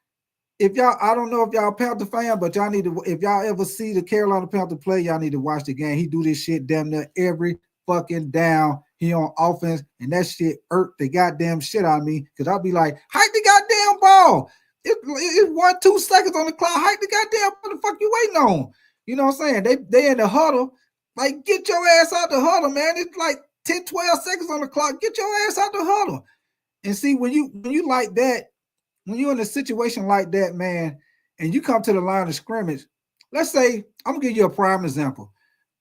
if y'all, I don't know if y'all Panther fan, but y'all need to, if y'all ever see the Carolina Panther play, y'all need to watch the game. He do this shit damn near every fucking down. He on offense, and that shit irked the goddamn shit out of me, because I'll be like, hike the goddamn ball. It's 1, 2 seconds on the clock. Hike the goddamn, what the fuck you waiting on? You know what I'm saying? They in the huddle. Like, get your ass out the huddle, man. It's like 10, 12 seconds on the clock. Get your ass out the huddle. And see, when you like that, when you're in a situation like that, man, and you come to the line of scrimmage, let's say, I'm gonna give you a prime example.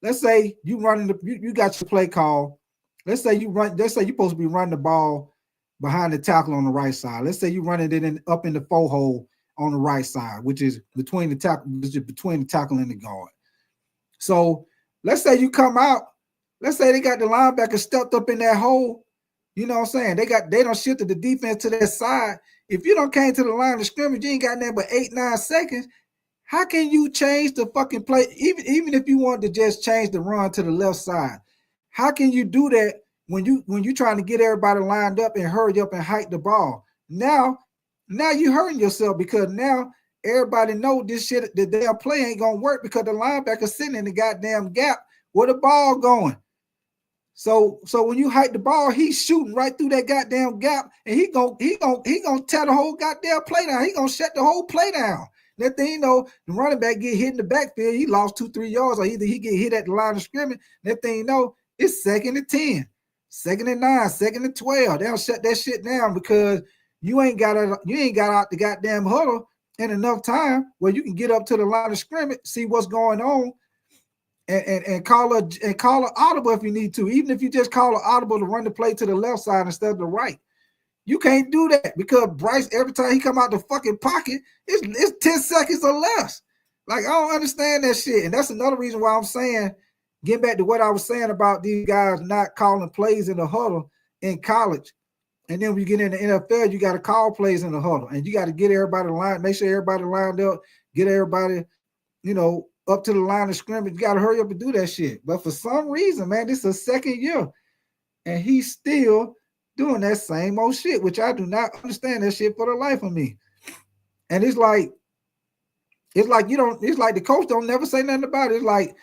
Let's say you running you got your play call. Let's say you're supposed to be running the ball behind the tackle on the right side. Let's say you're running it up in the 4 hole on the right side, which is between the tackle and the guard. So let's say you come out, let's say they got the linebacker stepped up in that hole. You know what I'm saying? They don't shifted the defense to that side. If you don't came to the line of scrimmage, you ain't got nothing but 8, 9 seconds. How can you change the fucking play? Even if you wanted to just change the run to the left side, how can you do that when you trying to get everybody lined up and hurry up and hike the ball? Now you hurting yourself, because now everybody know this shit, the damn play ain't gonna work, because the linebacker sitting in the goddamn gap where the ball going. So when you hike the ball, he's shooting right through that goddamn gap, and he gonna tear the whole goddamn play down. He gonna shut the whole play down. That thing, you know, the running back get hit in the backfield, he lost 2, 3 yards, or either he get hit at the line of scrimmage. That thing, you know, it's 2nd and 10, 2nd and 9, 2nd and 12. They'll shut that shit down, because you ain't got out the goddamn huddle in enough time where you can get up to the line of scrimmage, see what's going on, and call a audible if you need to. Even if you just call an audible to run the play to the left side instead of the right. You can't do that, because Bryce, every time he come out the fucking pocket, it's 10 seconds or less. Like, I don't understand that shit. And that's another reason why I'm saying, getting back to what I was saying about these guys not calling plays in the huddle in college. And then when you get in the NFL, you got to call plays in the huddle. And you got to get everybody lined, make sure everybody lined up, get everybody, you know, up to the line of scrimmage. You got to hurry up and do that shit. But for some reason, man, this is a 2nd year, and he's still doing that same old shit, which I do not understand that shit for the life of me. And it's like the coach don't never say nothing about it. It's like,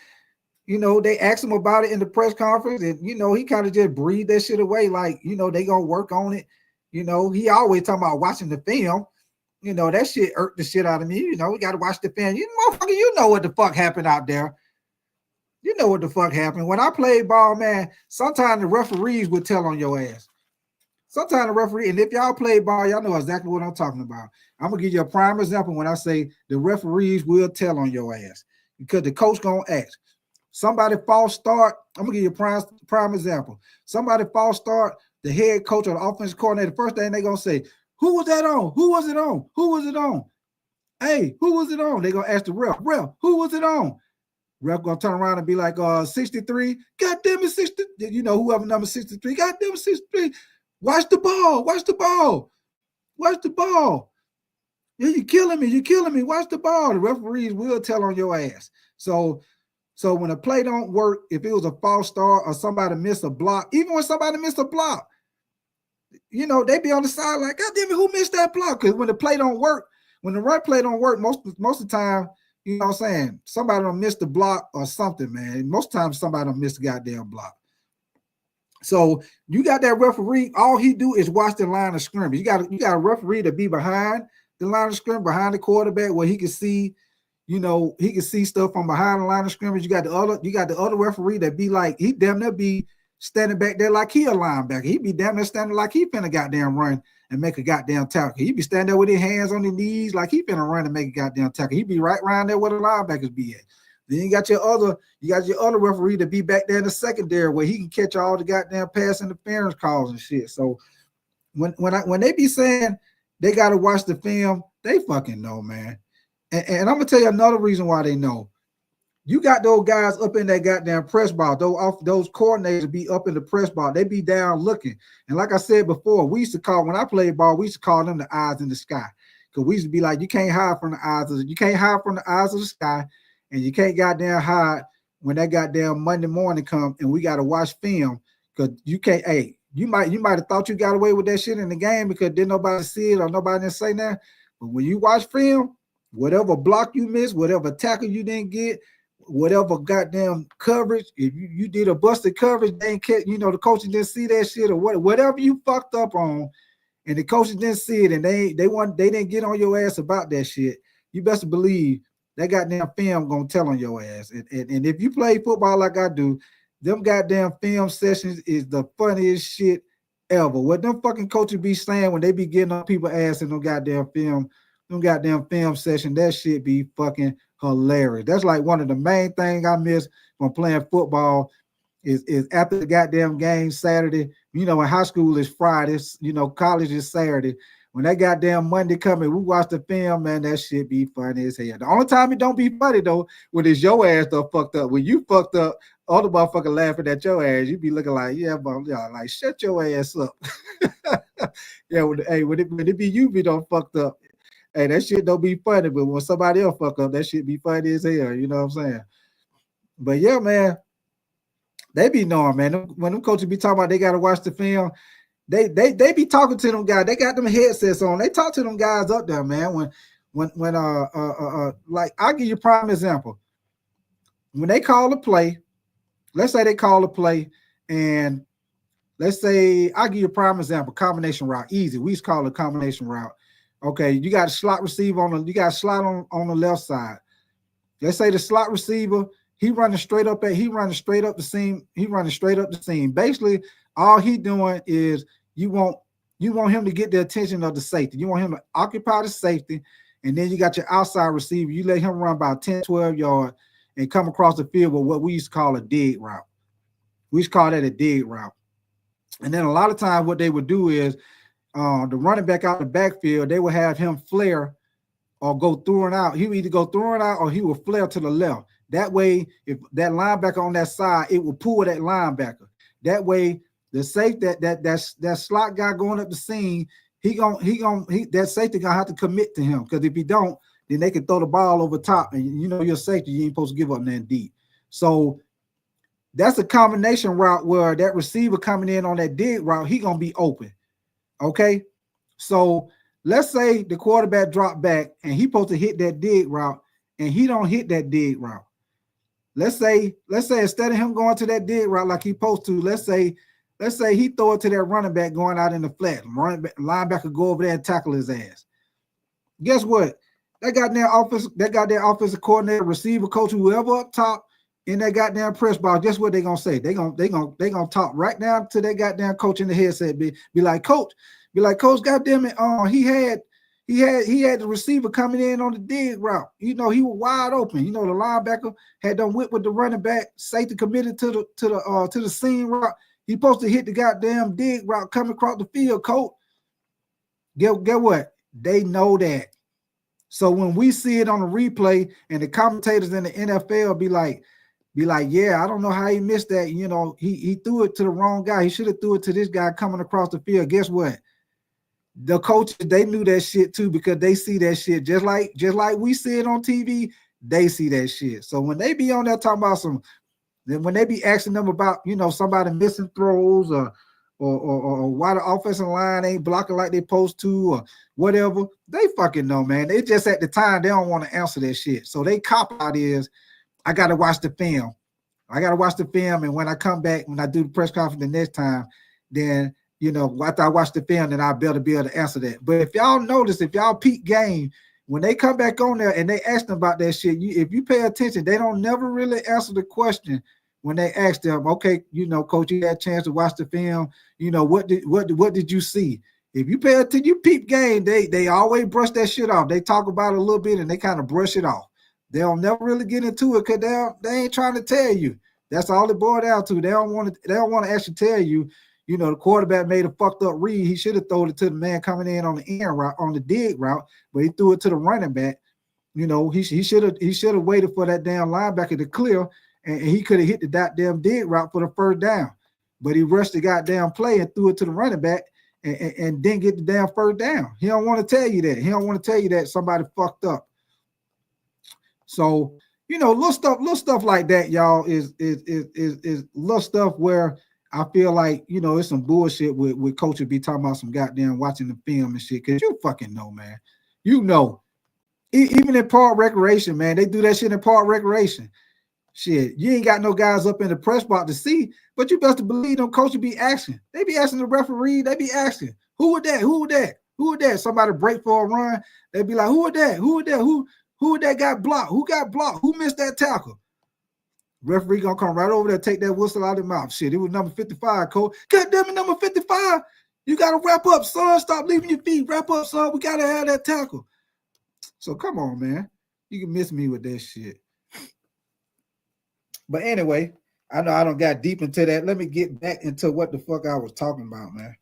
you know, they asked him about it in the press conference, and, you know, he kind of just breathed that shit away. Like, you know, they gonna work on it. You know, he always talking about watching the film. You know, that shit irked the shit out of me. You know, we got to watch the film. You motherfucker, you know what the fuck happened out there. You know what the fuck happened. When I played ball, man, sometimes the referees would tell on your ass. Sometimes the referee, and if y'all play ball, y'all know exactly what I'm talking about. I'm gonna give you a prime example when I say the referees will tell on your ass, because the coach gonna ask. Somebody false start. I'm gonna give you a prime example. Somebody false start, the head coach or the offensive coordinator, the first thing they gonna say, who was that on? Who was it on? Who was it on? Hey, who was it on? They gonna ask the ref, who was it on? Ref gonna turn around and be like, 63. God damn it, 60. You know, whoever number 63. God damn it, 63. Watch the ball. Watch the ball. Watch the ball. Yeah, you're killing me. You're killing me. Watch the ball. The referees will tell on your ass. So when a play don't work, if it was a false start or somebody missed a block, even when somebody missed a block, you know, they be on the side like, God damn it, who missed that block? Because when the play don't work, when the right play don't work, most of the time, you know what I'm saying, somebody don't miss the block or something, man. Most times somebody don't miss the goddamn block. So you got that referee, all he do is watch the line of scrimmage. You got a referee to be behind the line of scrimmage, behind the quarterback, where he can see, you know, he can see stuff from behind the line of scrimmage. You got the other referee that be like, he damn near be standing back there like he a linebacker. He be damn near standing like he finna goddamn run and make a goddamn tackle. He be standing there with his hands on his knees like he finna run and make a goddamn tackle. He be right around there where the linebackers be at. Then you got your other referee to be back there in the secondary where he can catch all the goddamn pass interference calls and shit. So when they be saying they got to watch the film, they fucking know, man. And I'm gonna tell you another reason why they know. You got those guys up in that goddamn press bar. Those coordinators be up in the press bar. They be down looking. And like I said before, we used to call, when I played ball, we used to call them the eyes in the sky. Because we used to be like, you can't hide from the eyes of the sky. And you can't goddamn hide when that goddamn Monday morning come and we got to watch film, because you can't, hey, you might have thought you got away with that shit in the game because didn't nobody see it or nobody didn't say that. But when you watch film, whatever block you missed, whatever tackle you didn't get, whatever goddamn coverage, if you did a busted coverage, they ain't catch, the coaches didn't see that shit or whatever you fucked up on, and the coaches didn't see it and they didn't get on your ass about that shit. You best believe that goddamn film gonna tell on your ass. And if you play football like I do, them goddamn film sessions is the funniest shit ever. What them fucking coaches be saying when they be getting on people's ass in them goddamn film session, that shit be fucking hilarious. That's like one of the main things I miss from playing football is after the goddamn game Saturday. In high school is Fridays, college is Saturday. When that goddamn Monday coming, we watch the film, man, that shit be funny as hell. The only time it don't be funny, though, when it's your ass done fucked up. When you fucked up, all the motherfucker laughing at your ass, you be looking like, yeah, but like, shut your ass up. Yeah, when it be you be done fucked up, hey, that shit don't be funny, but when somebody else fuck up, that shit be funny as hell, you know what I'm saying? But yeah, man, they be knowing, man. When them coaches be talking about they got to watch the film, they be talking to them guys. They got them headsets on. They talk to them guys up there, man. When like, I'll give you a prime example. When they call a play, let's say they call a play, and let's say I'll give you a prime example, combination route, easy. We used to call it a combination route. Okay, you got a slot receiver on the left side. Let's say the slot receiver, he running straight up the seam. Basically, all he doing is you want him to get the attention of the safety. You want him to occupy the safety, and then you got your outside receiver. You let him run about 10, 12 yards and come across the field with what we used to call a dig route. We used to call that a dig route. And then a lot of times what they would do is the running back out the backfield, they would have him flare or go through and out. He would either go through and out or he would flare to the left. That way, if that linebacker on that side, it will pull that linebacker. That way, the safety that slot guy going up the seam, that safety gonna have to commit to him, because if he don't, then they can throw the ball over top, and your safety, you ain't supposed to give up that deep. So that's a combination route where that receiver coming in on that dig route, he gonna be open. Okay, so let's say the quarterback drop back and he supposed to hit that dig route, and he don't hit that dig route. Let's say instead of him going to that dig route like he supposed to, let's say he throw it to that running back going out in the flat. Linebacker go over there and tackle his ass. Guess what? That goddamn offensive coordinator, receiver coach, whoever up top in that goddamn press box, guess what they gonna say? They gonna talk right now to that goddamn coach in the headset. Be like, coach, goddamn it, he had the receiver coming in on the dig route. He was wide open. The linebacker had done whip with the running back. Safety committed to the seam route. He supposed to hit the goddamn dig route coming across the field, coach. Get what? They know that. So when we see it on the replay and the commentators in the NFL be like, yeah, I don't know how he missed that. He threw it to the wrong guy. He should have threw it to this guy coming across the field. Guess what? The coaches, they knew that shit too, because they see that shit just like we see it on TV. They see that shit. So when they be on there talking about when they be asking them about somebody missing throws or why the offensive line ain't blocking like they supposed to or whatever, they fucking know, man. They just at the time they don't want to answer that shit. So they cop out is, I gotta watch the film. And when I come back, when I do the press conference the next time, then after I watch the film, then I'll be able to answer that. But if y'all notice, if y'all peak game, when they come back on there and they ask them about that shit, if you pay attention, they don't never really answer the question when they ask them, okay, coach, you had a chance to watch the film, what did you see? If you pay attention, you peep game, they always brush that shit off. They talk about it a little bit and they kind of brush it off. They'll never really get into it because they ain't trying to tell you. That's all it boiled down to. They don't want to actually tell you, the quarterback made a fucked up read. He should have thrown it to the man coming in on the end route, on the dig route, but he threw it to the running back. He should have waited for that damn linebacker to clear, and he could have hit the goddamn dig route for the first down. But he rushed the goddamn play and threw it to the running back and didn't get the damn first down. He don't want to tell you that. He don't want to tell you that somebody fucked up. So, little stuff like that, y'all, is little stuff where I feel like, you know, it's some bullshit with coaches be talking about some goddamn watching the film and shit. Cause you fucking know, man. You know, even in park recreation, man, they do that shit in park recreation. Shit, you ain't got no guys up in the press box to see, but you best believe them coaches be asking. They be asking the referee, they be asking, who would that? Who would that? Who would that? Somebody break for a run. They be like, who would that? Who would that? Who would that got blocked? Who got blocked? Who missed that tackle? Referee gonna come right over there, take that whistle out of the mouth. Shit, it was number 55, coach. God damn it, number 55. You gotta wrap up, son. Stop leaving your feet. Wrap up, son. We gotta have that tackle. So come on, man. You can miss me with that shit. But anyway, I know I don't got deep into that. Let me get back into what the fuck I was talking about, man.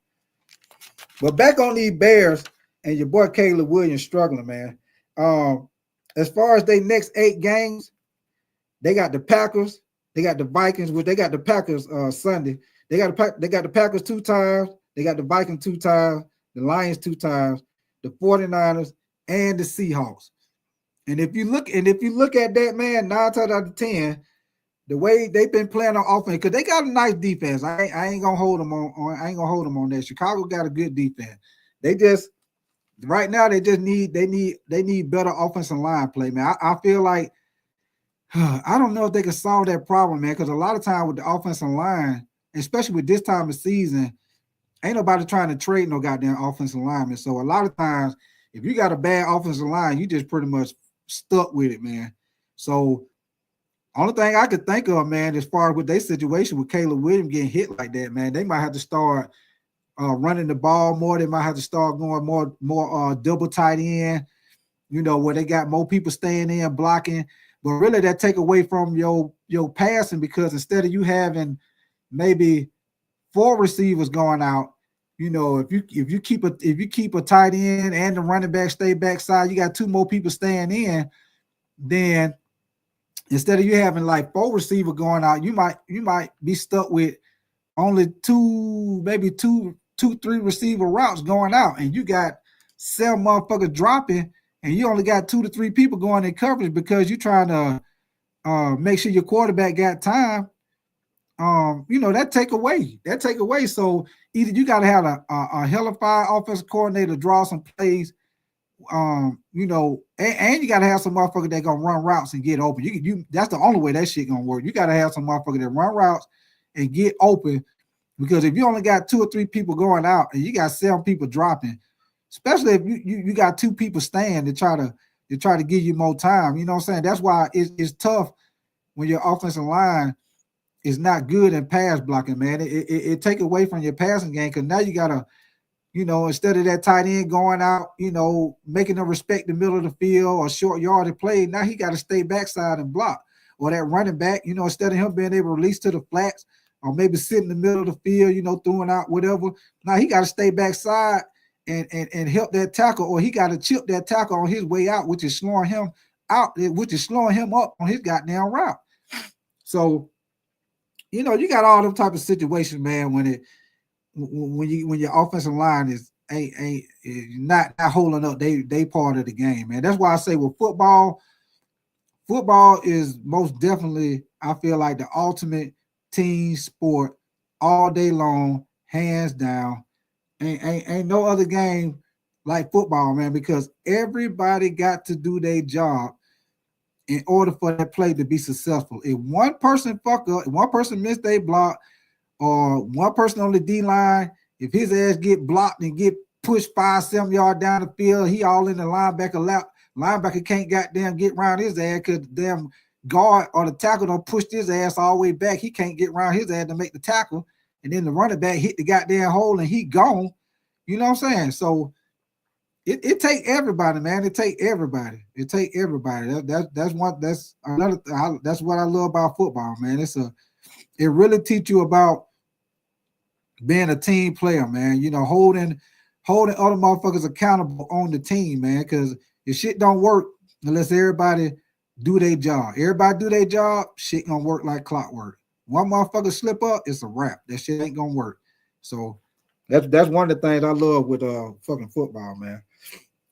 But back on these Bears and your boy Caleb Williams struggling, man. As far as they next 8 games, they got the Packers, they got the Vikings, which they got the Packers Sunday. They got the Packers 2 times, they got the Vikings 2 times, the Lions 2 times, the 49ers, and the Seahawks. And if you look at that, man, 9 times out of 10. The way they've been playing on offense, because they got a nice defense. I ain't gonna hold them on that. Chicago got a good defense. They just right now they need better offensive line play, man. I feel like I don't know if they can solve that problem, man, because a lot of time with the offensive line, especially with this time of season, ain't nobody trying to trade no goddamn offensive lineman. So a lot of times, if you got a bad offensive line, you just pretty much stuck with it, man. So only thing I could think of, man, as far as with their situation with Caleb Williams getting hit like that, man, they might have to start running the ball more. They might have to start going more double tight end, you know, where they got more people staying in blocking. But really, that take away from your passing, because instead of you having maybe 4 receivers going out, you know, if you keep a tight end and the running back stay backside, you got 2 more people staying in, then instead of you having like 4 receivers going out, you might be stuck with only 2, maybe 2, 3 receiver routes going out, and you got 7 motherfuckers dropping, and you only got 2 to 3 people going in coverage because you're trying to make sure your quarterback got time. You know, that take away. So either you got to have a hellified offensive coordinator draw some plays. You know, and you gotta have some motherfucker that gonna run routes and get open. You that's the only way that shit gonna work. You gotta have some motherfucker that run routes and get open, because if you only got 2 or 3 people going out and you got 7 people dropping, especially if you got 2 people staying to try to give you more time, you know what I'm saying? That's why it's tough when your offensive line is not good in pass blocking, man. It take away from your passing game, because now you gotta, you know, instead of that tight end going out, you know, making them respect the middle of the field or short yardage play, now he got to stay backside and block. Or that running back, you know, instead of him being able to release to the flats or maybe sit in the middle of the field, you know, throwing out whatever, now he got to stay backside and help that tackle, or he got to chip that tackle on his way out, which is slowing him out, which is slowing him up on his goddamn route. So, you know, you got all them type of situations, man, when your offensive line is ain't not holding up they part of the game, man. That's why I say with football is most definitely, I feel like, the ultimate team sport all day long, hands down. Ain't no other game like football, man, because everybody got to do their job in order for that play to be successful. If one person fuck up, if one person missed their block, or one person on the D line, if his ass get blocked and get pushed 5-7 yards down the field, he all in the linebacker lap. Linebacker can't goddamn get around his ass because the damn guard or the tackle don't push his ass all the way back. He can't get around his ass to make the tackle. And then the running back hit the goddamn hole and he gone. You know what I'm saying? So it take everybody, man. It take everybody. That's what I love about football, man. It really teach you about being a team player, man. You know, holding other motherfuckers accountable on the team, man, because if shit don't work unless everybody do their job. Everybody do their job, shit gonna work like clockwork. One motherfucker slip up, it's a wrap. That shit ain't gonna work. So that's one of the things I love with fucking football, man.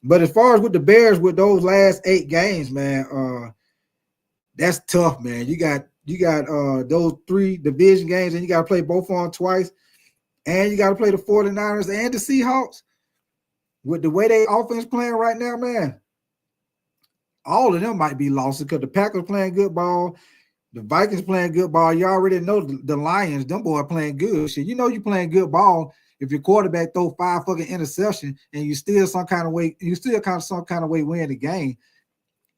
But as far as with the Bears, with those last 8 games, man, that's tough, man. You got you got those 3 division games, and you got to play both of them twice, and you got to play the 49ers and the Seahawks. With the way they offense playing right now, man, all of them might be losses because the Packers playing good ball, the Vikings playing good ball. You already know the Lions, them boys playing good shit. You know you playing good ball if your quarterback throw 5 fucking interceptions and you still some kind of way win the game.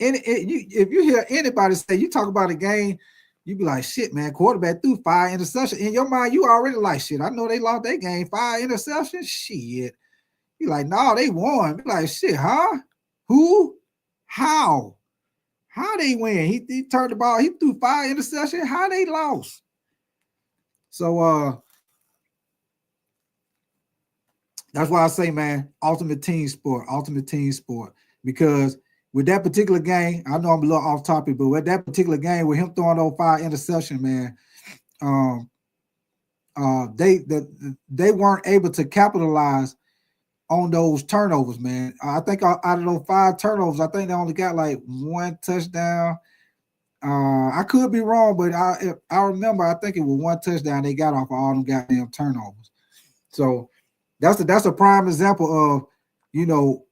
If you hear anybody say, you talk about a game, you be like, shit, man, quarterback threw 5 interceptions. In your mind, you already like, shit, I know they lost their game, 5 interceptions, shit. You like, no, they won. Be like, shit, huh? Who? How? How they win? He turned the ball, he threw 5 interceptions. How they lost? So that's why I say, man, ultimate team sport. Because with that particular game, I know I'm a little off topic, but with that particular game, with him throwing those 5 interceptions, man, they weren't able to capitalize on those turnovers, man. I think out of those 5 turnovers, I think they only got like 1 touchdown. I could be wrong, but I remember, I think it was 1 touchdown they got off of all them goddamn turnovers. So that's a prime example of, you know,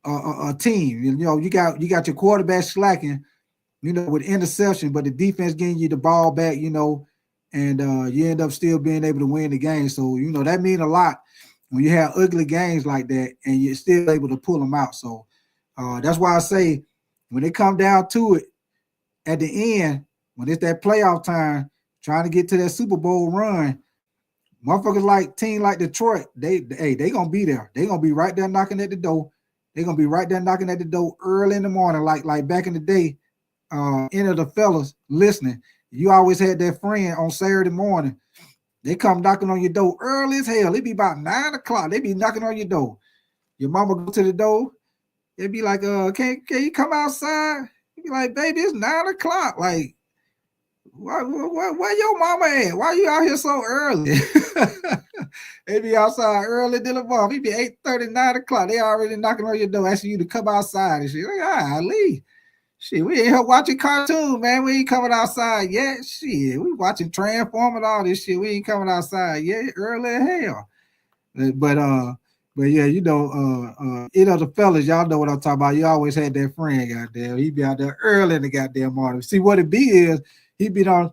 a team. You know, you got your quarterback slacking, you know, with interception, but the defense getting you the ball back, you know, and you end up still being able to win the game. So, you know, that means a lot when you have ugly games like that and you're still able to pull them out. So that's why I say when it come down to it at the end, when it's that playoff time, trying to get to that Super Bowl run, motherfuckers like team like Detroit, they gonna be there. They gonna be right there knocking at the door. They're gonna be right there knocking at the door early in the morning, like back in the day. Any of the fellas listening, you always had that friend on Saturday morning. They come knocking on your door early as hell. It be about 9 o'clock. They be knocking on your door. Your mama go to the door. They be like, can you come outside? You be like, baby, it's 9 o'clock. Like, where your mama at? Why you out here so early? They be outside early than the month. It be 8:30, 9 o'clock. They already knocking on your door, asking you to come outside and shit. Like, leave. Shit, we ain't here watching cartoons, man. We ain't coming outside yet. Shit, we watching Transformers and all this shit. We ain't coming outside yet. Early as hell. But yeah, you know, the fellas, y'all know what I'm talking about. You always had that friend, goddamn. He be out there early in the goddamn morning. See what it be is, he be on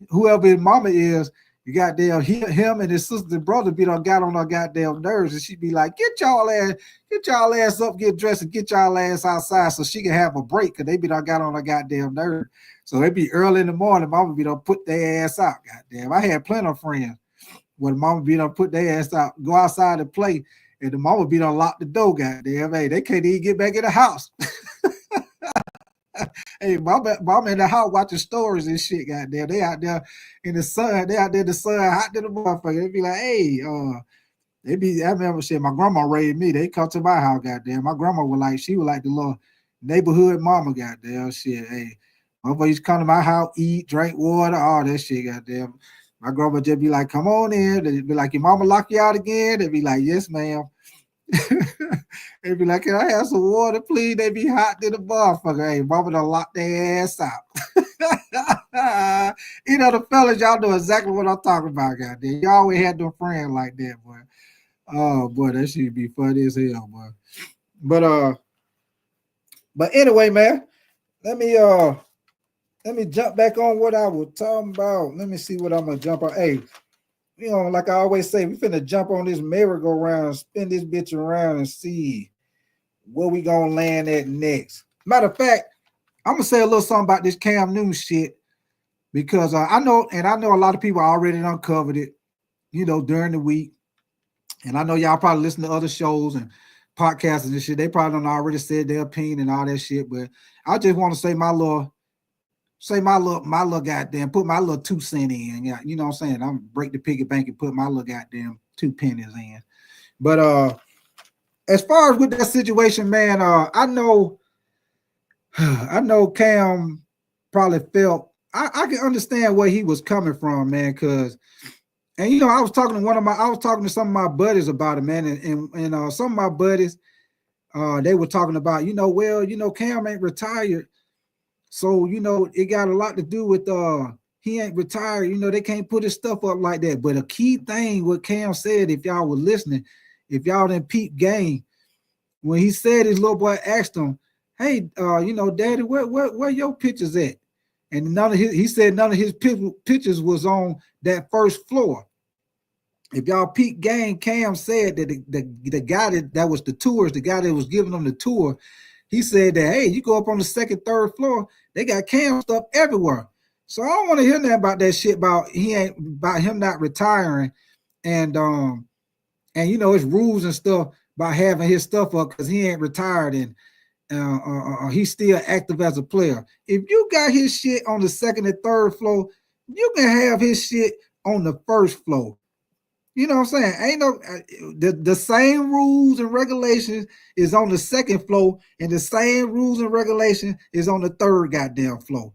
whoever his mama is. You goddamn him and his sister and brother be done got on her goddamn nerves, and she be like, get y'all ass up, get dressed, and get y'all ass outside so she can have a break, because they be done got on her goddamn nerves. So it be early in the morning, mama be done put their ass out. Goddamn, I had plenty of friends where the mama be done put their ass out, go outside and play, and the mama be done lock the door. Goddamn, hey, they can't even get back in the house. Hey, mama in the house watching stories and shit, goddamn. They out there in the sun. They out there in the sun, hot to the motherfucker. They be like, hey, I remember shit, my grandma raised me. They come to my house, goddamn. My grandma she was like the little neighborhood mama, goddamn. Shit, hey. Motherfuckers used to come to my house, eat, drink water, all that shit, goddamn. My grandma just be like, come on in. They'd be like, your mama lock you out again? They'd be like, yes, ma'am. They'd be like, can I have some water, please? They be hot to the motherfucker. Hey, mama done lock their ass out. You know, the fellas, y'all know exactly what I'm talking about, goddamn. Y'all always had them friends like that, boy. Oh, boy, that shit be funny as hell, boy. But anyway, man, let me jump back on what I was talking about. Let me see what I'm gonna jump on. Hey, you know, like I always say, we finna jump on this merry-go-round, spin this bitch around and see where we gonna land at next. Matter of fact, I'm gonna say a little something about this Cam Newton shit, because I know a lot of people already uncovered it, you know, during the week. And I know y'all probably listen to other shows and podcasts and this shit. They probably done already said their opinion and all that shit. But I just want to say my little goddamn, put my little 2 cents in. Yeah, you know what I'm saying? I'm break the piggy bank and put my little goddamn 2 pennies in. But as far as with that situation, man, I know Cam probably felt I can understand where he was coming from, man, because and you know, I was talking to some of my buddies about it, man, and some of my buddies they were talking about, you know, well, you know, Cam ain't retired. So, it got a lot to do with he ain't retired. They can't put his stuff up like that. But a key thing what Cam said, if y'all were listening, if y'all didn't peep game, when he said his little boy asked him, "Hey, Daddy, where your pictures at?" And he said none of his pictures was on that first floor. If y'all peep game, Cam said that the guy that was the tours, the guy that was giving them the tour, he said that, hey, you go up on the second, third floor, they got Cam stuff everywhere. So I don't want to hear nothing about that shit about him not retiring and his rules and stuff about having his stuff up because he ain't retired and he's still active as a player. If you got his shit on the second and third floor, you can have his shit on the first floor. You know what I'm saying? Ain't no the same rules and regulations is on the second floor, and the same rules and regulations is on the third goddamn floor.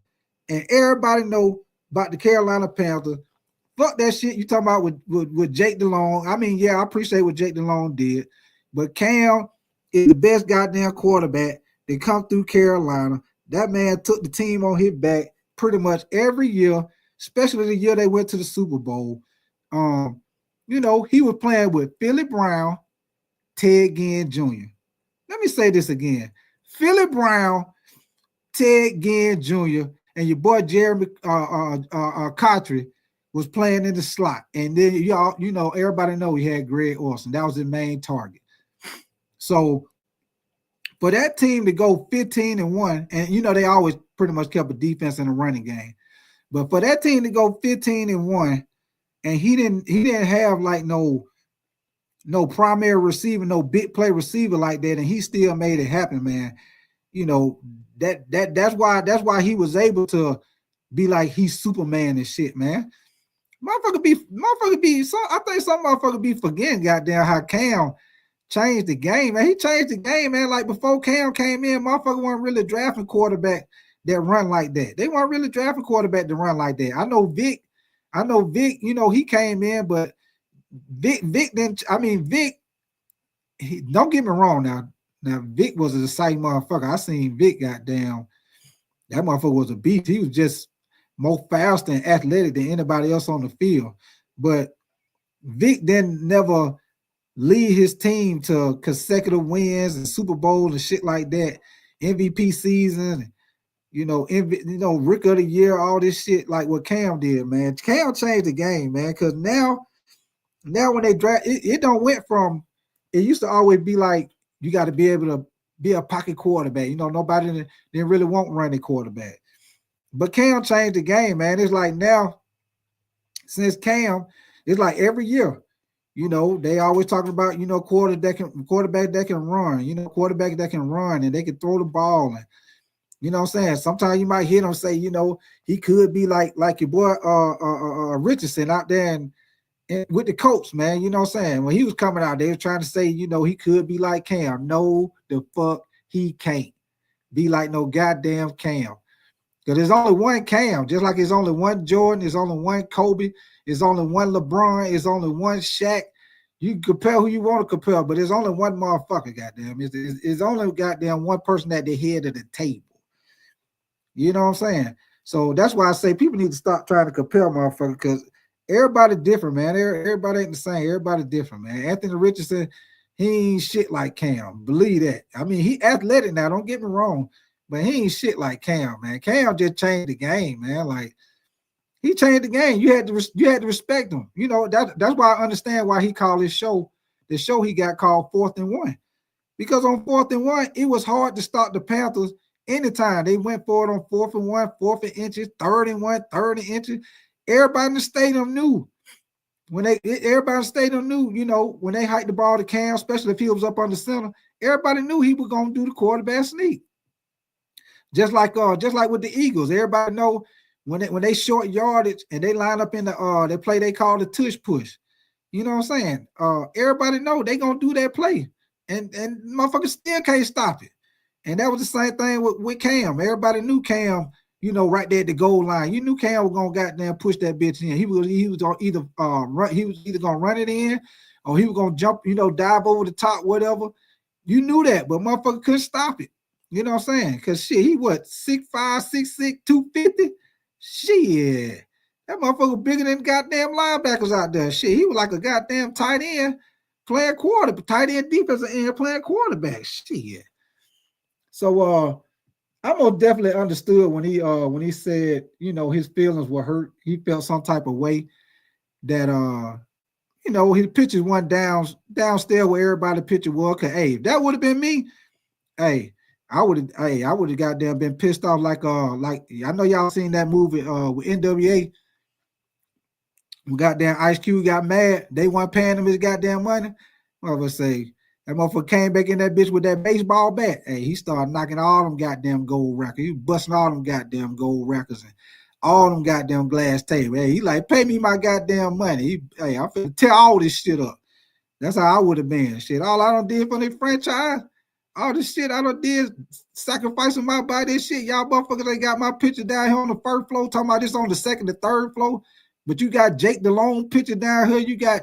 And everybody know about the Carolina Panthers. Fuck that shit you talking about with Jake DeLong. I mean, yeah, I appreciate what Jake DeLong did, but Cam is the best goddamn quarterback that come through Carolina. That man took the team on his back pretty much every year, especially the year they went to the Super Bowl. He was playing with Philly Brown, Ted Ginn Jr. Let me say this again. Philly Brown, Ted Ginn Jr., and your boy Jeremy Cotry was playing in the slot. And then everybody know he had Greg Olsen. That was his main target. So for that team to go 15-1, and they always pretty much kept a defense in the running game. But for that team to go 15-1, and he didn't have like no primary receiver, no big play receiver like that, and he still made it happen, man. That's why he was able to be like he's Superman and shit, man. Motherfucker be so I think some motherfucker be forgetting goddamn how Cam changed the game, man. He changed the game, man. Like before Cam came in, motherfucker wasn't really drafting quarterback that run like that. They weren't really drafting quarterback to run like that. I know Vic, he came in, but Vic didn't. I mean, Vic. Don't get me wrong now. Now Vic was a sight motherfucker. I seen Vic goddamn. That motherfucker was a beast. He was just more fast and athletic than anybody else on the field. But Vic didn't never lead his team to consecutive wins and Super Bowl and shit like that. MVP season, Rick of the Year, all this shit like what Cam did, man. Cam changed the game, man, because now when they draft, it don't went from, it used to always be like, you got to be able to be a pocket quarterback. Nobody didn't really want running quarterback. But Cam changed the game, man. It's like now, since Cam, it's like every year, they always talking about, quarterback that can run, quarterback that can run and they can throw the ball. And, you know what I'm saying? Sometimes you might hear them say, he could be like your boy Richardson out there and with the Colts, man. You know what I'm saying? When he was coming out, they were trying to say, he could be like Cam. No, the fuck he can't be like no goddamn Cam. Because there's only one Cam, just like there's only one Jordan, there's only one Kobe, there's only one LeBron, there's only one Shaq. You can compare who you want to compare, but there's only one motherfucker, goddamn. It's only goddamn one person at the head of the table. You know what I'm saying? So that's why I say people need to stop trying to compare motherfuckers, because everybody different, man. Everybody ain't the same. Everybody different, man. Anthony Richardson, he ain't shit like Cam. Believe that. I mean, he athletic now, don't get me wrong, but he ain't shit like Cam, man. Cam just changed the game, man. Like, he changed the game. You had to respect him. That's why I understand why he called his show, the show he got called 4th and 1. Because on 4th and 1, it was hard to stop the Panthers anytime. They went for it on 4th and 1, 4th and inches, 3rd and 1, 3rd and inches. Everybody in the stadium knew. When they hiked the ball to Cam, especially if he was up on the center, everybody knew he was gonna do the quarterback sneak. Just like with the Eagles, everybody know when they short yardage and they line up in the play they call the tush push. You know what I'm saying? Everybody know they gonna do that play, and motherfuckers still can't stop it. And that was the same thing with Cam. Everybody knew Cam, right there at the goal line. You knew Cam was gonna goddamn push that bitch in. He was gonna either run. He was either gonna run it in, or he was gonna jump, dive over the top, whatever. You knew that, but motherfucker couldn't stop it. You know what I'm saying? Because shit, he what, 6'5", 6'6", 250? Shit. That motherfucker bigger than goddamn linebackers out there. Shit, he was like a goddamn tight end playing quarterback, tight end defensive end playing quarterback. Shit. So I most definitely understood when he said, you know, his feelings were hurt. He felt some type of way that you know, his pitches went downstairs where everybody pitcher was. Cause hey, if that would have been me, hey, I would have goddamn been pissed off like I know y'all seen that movie with NWA. When goddamn Ice Cube got mad, they weren't paying him his goddamn money. Motherfucker say that motherfucker came back in that bitch with that baseball bat. Hey, he started knocking all them goddamn gold records. He was busting all them goddamn gold records and all them goddamn glass table. Hey, he like, pay me my goddamn money. Hey, I'm finna tear all this shit up. That's how I would have been. Shit, all I done did for the franchise, all this shit I done did, sacrificing my body and shit. Y'all motherfuckers ain't got my picture down here on the first floor, talking about this on the second and third floor. But you got Jake DeLone picture down here. You got,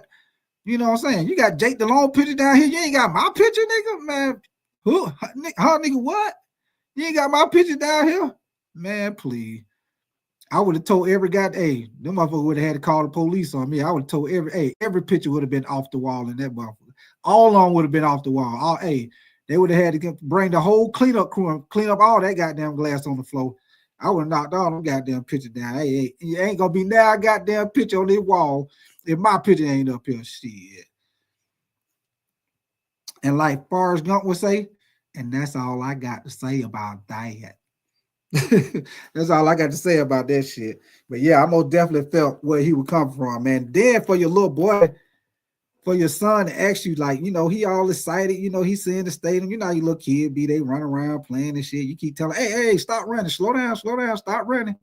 you know what I'm saying? You got Jake DeLone picture down here. You ain't got my picture, nigga, man. Who, nigga, what? You ain't got my picture down here? Man, please. I would have told every guy, hey, them motherfucker would have had to call the police on me. I would have told every picture would have been off the wall in that motherfucker. All of them would have been off the wall. They would have had to bring the whole cleanup crew and clean up all that goddamn glass on the floor. I would have knocked all them goddamn pictures down. Hey, you ain't gonna be now goddamn picture on this wall if my picture ain't up here. Shit. And like Forrest Gump would say, and that's all I got to say about that. That's all I got to say about that shit. But yeah, I most definitely felt where he would come from, man. Then for your little boy, for your son to ask you, like, you know, he all excited, you know, he's in the stadium, you know, how your little kid be, they run around playing and shit. You keep telling, hey, stop running, slow down, stop running.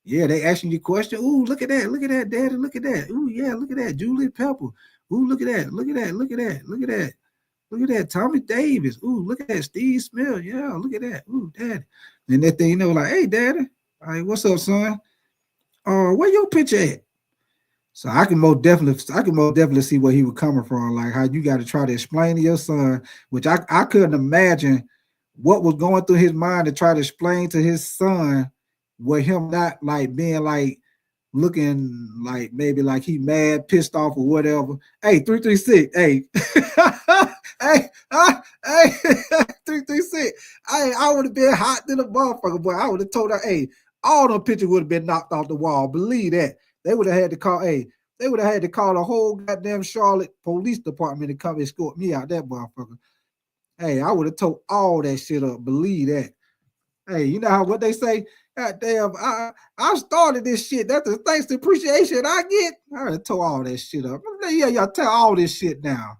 Yeah, they asking you question. Ooh, look at that, daddy, look at that. Ooh, yeah, look at that, Julie Pepper. Ooh, look at that, look at that, Tommy Davis. Ooh, look at that, Steve Smith. Yeah, look at that. Ooh, daddy. And that thing, you know, like, hey, daddy, all right, what's up, son? Where your picture at? So I can most definitely see where he was coming from, like how you got to try to explain to your son, which I couldn't imagine what was going through his mind to try to explain to his son with him not like being like looking like maybe like he mad, pissed off or whatever. Hey, 336, hey, hey, 336. I would have been hot to the motherfucker, boy. I would have told her, hey, all them pictures would have been knocked off the wall. Believe that. They would have had to call, they would have had to call the whole goddamn Charlotte police department to come escort me out that motherfucker. Hey, I would have told all that shit up. Believe that. Hey, you know what they say? God damn, I started this shit. That's the thanks to appreciation I get. I would have told all that shit up. Yeah, y'all tell all this shit now.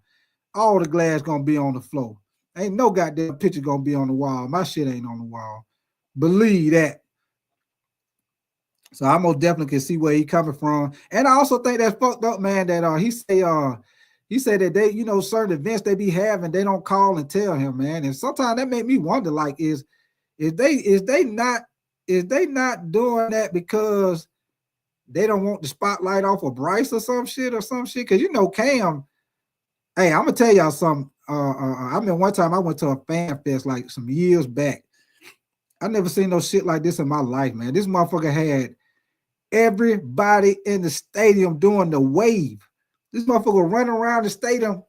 All the glass gonna be on the floor. Ain't no goddamn picture gonna be on the wall. My shit ain't on the wall. Believe that. So I most definitely can see where he coming from. And I also think that's fucked up, man, that he said that they, you know, certain events they be having, they don't call and tell him, man. And sometimes that make me wonder, like, is they not doing that because they don't want the spotlight off of Bryce or some shit? Because you know, Cam, hey, I'm gonna tell y'all something. I remember one time I went to a fan fest like some years back. I never seen no shit like this in my life, man. This motherfucker had everybody in the stadium doing the wave. This motherfucker running around the stadium.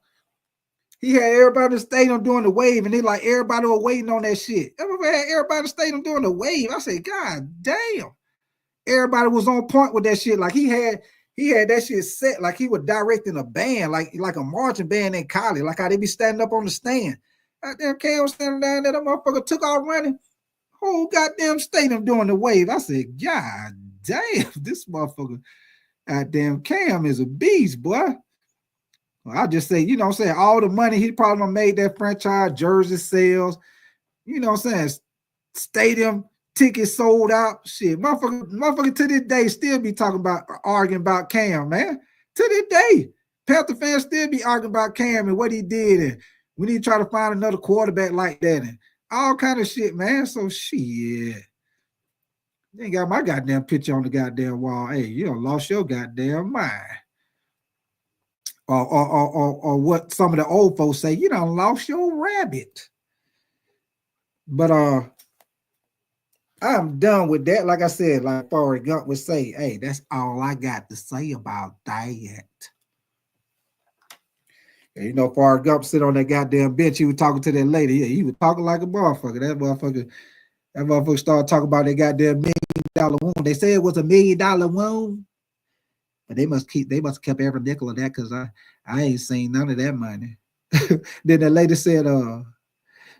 He had everybody in the stadium doing the wave, and they like everybody was waiting on that shit. Everybody had everybody in the stadium doing the wave. I said, God damn. Everybody was on point with that shit. Like he had that shit set like he was directing a band, like a marching band in college, like how they be standing up on the stand. Goddamn Cam standing down there, that motherfucker took off running. Whole goddamn stadium doing the wave. I said, God damn, this motherfucker, goddamn Cam is a beast, boy. Well, I just say, you know what I'm saying, all the money he probably made that franchise, jersey sales, you know what I'm saying, stadium tickets sold out. Shit, motherfucker to this day still be arguing about Cam, man. To this day, Panther fans still be arguing about Cam and what he did, and we need to try to find another quarterback like that, and all kind of shit, man. So shit. You ain't got my goddamn picture on the goddamn wall. Hey, you done lost your goddamn mind. Or what some of the old folks say, you done lost your rabbit. But I'm done with that. Like I said, like Forrest Gump would say, hey, that's all I got to say about that. And you know, Forrest Gump sit on that goddamn bench. He was talking to that lady. He was talking like a motherfucker. That motherfucker started talking about that goddamn $1 million wound. They say it was a $1 million wound, but they must have kept every nickel of that because I ain't seen none of that money. Then the lady said,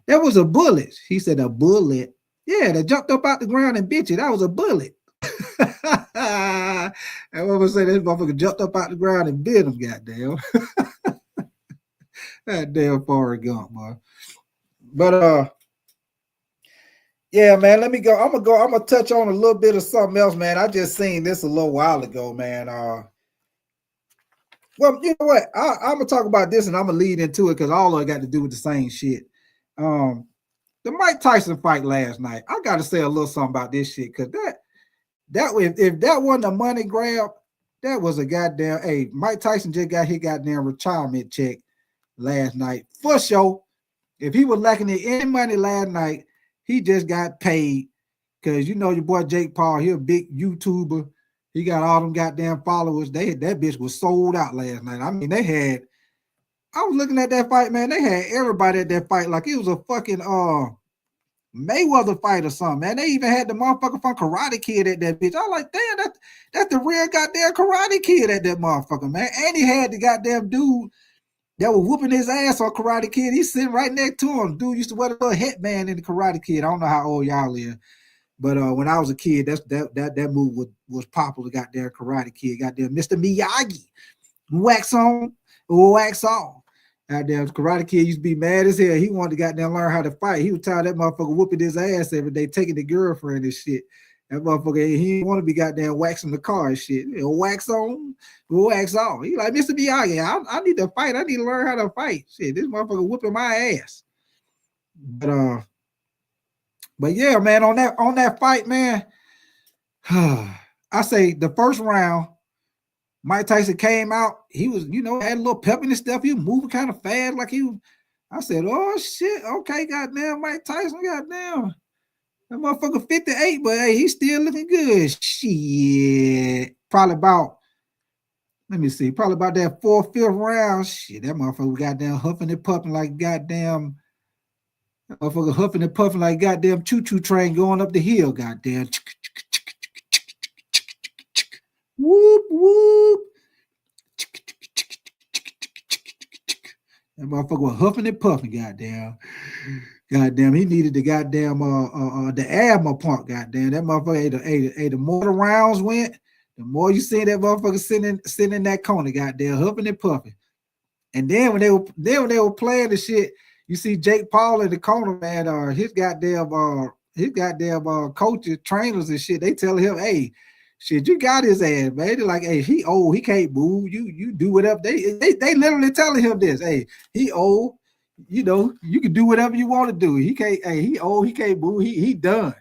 that was a bullet. He said, a bullet. Yeah, that jumped up out the ground and bit you. That was a bullet. And what was saying, this motherfucker jumped up out the ground and bit him, goddamn. That damn Forrest Gump, man. But yeah, man, let me go. I'm gonna touch on a little bit of something else, man. I just seen this a little while ago, man. Well, you know what? I'm gonna talk about this and I'm gonna lead into it because all of it got to do with the same shit. The Mike Tyson fight last night. I gotta say a little something about this shit because if that wasn't a money grab, that was a goddamn. Hey, Mike Tyson just got his goddamn retirement check last night for sure. If he was lacking in any money last night, he just got paid because you know your boy Jake Paul, he a big YouTuber. He got all them goddamn followers. That bitch was sold out last night. I mean, I was looking at that fight, man. They had everybody at that fight like it was a fucking Mayweather fight or something, man. They even had the motherfucker from Karate Kid at that bitch. I was like, damn, that's the real goddamn Karate Kid at that motherfucker, man. And he had the goddamn dude that was whooping his ass on Karate Kid. He's sitting right next to him. Dude used to wear the little headband in the Karate Kid. I don't know how old y'all is. But when I was a kid, that move was popular. Goddamn Karate Kid, goddamn Mr. Miyagi, wax on, wax off. Goddamn Karate Kid used to be mad as hell. He wanted to goddamn learn how to fight. He was tired of that motherfucker whooping his ass every day, taking the girlfriend and shit. That motherfucker, he didn't want to be goddamn waxing the car and shit. You know, wax on, wax off. He like, Mr. Miyagi, I need to fight. I need to learn how to fight. Shit, this motherfucker whooping my ass. But yeah, man, on that fight, man, I say the first round, Mike Tyson came out. He was, had a little pep in his stuff. He was moving kind of fast, like he was. I said, oh shit, okay, goddamn, Mike Tyson, goddamn. That motherfucker 58, but hey, he's still looking good. Shit. Probably about that 4th, 5th round. Shit, that motherfucker goddamn huffing and puffing like goddamn. Motherfucker huffing and puffing like goddamn choo-choo train going up the hill, goddamn. Whoop, whoop. That motherfucker was huffing and puffing, goddamn. Goddamn, he needed the goddamn the asthma pump, goddamn. That motherfucker, the more the rounds went, the more you see that motherfucker sitting in that corner, goddamn, huffing and puffing. And then when they were playing the shit, you see Jake Paul in the corner, man. His goddamn coaches, trainers and shit, they tell him, hey, shit, you got his ass, man. They're like, hey, he old, he can't move. You do whatever. They literally telling him this. Hey, he old. You can do whatever you want to do. He can't. Hey, he old. He can't move. He done.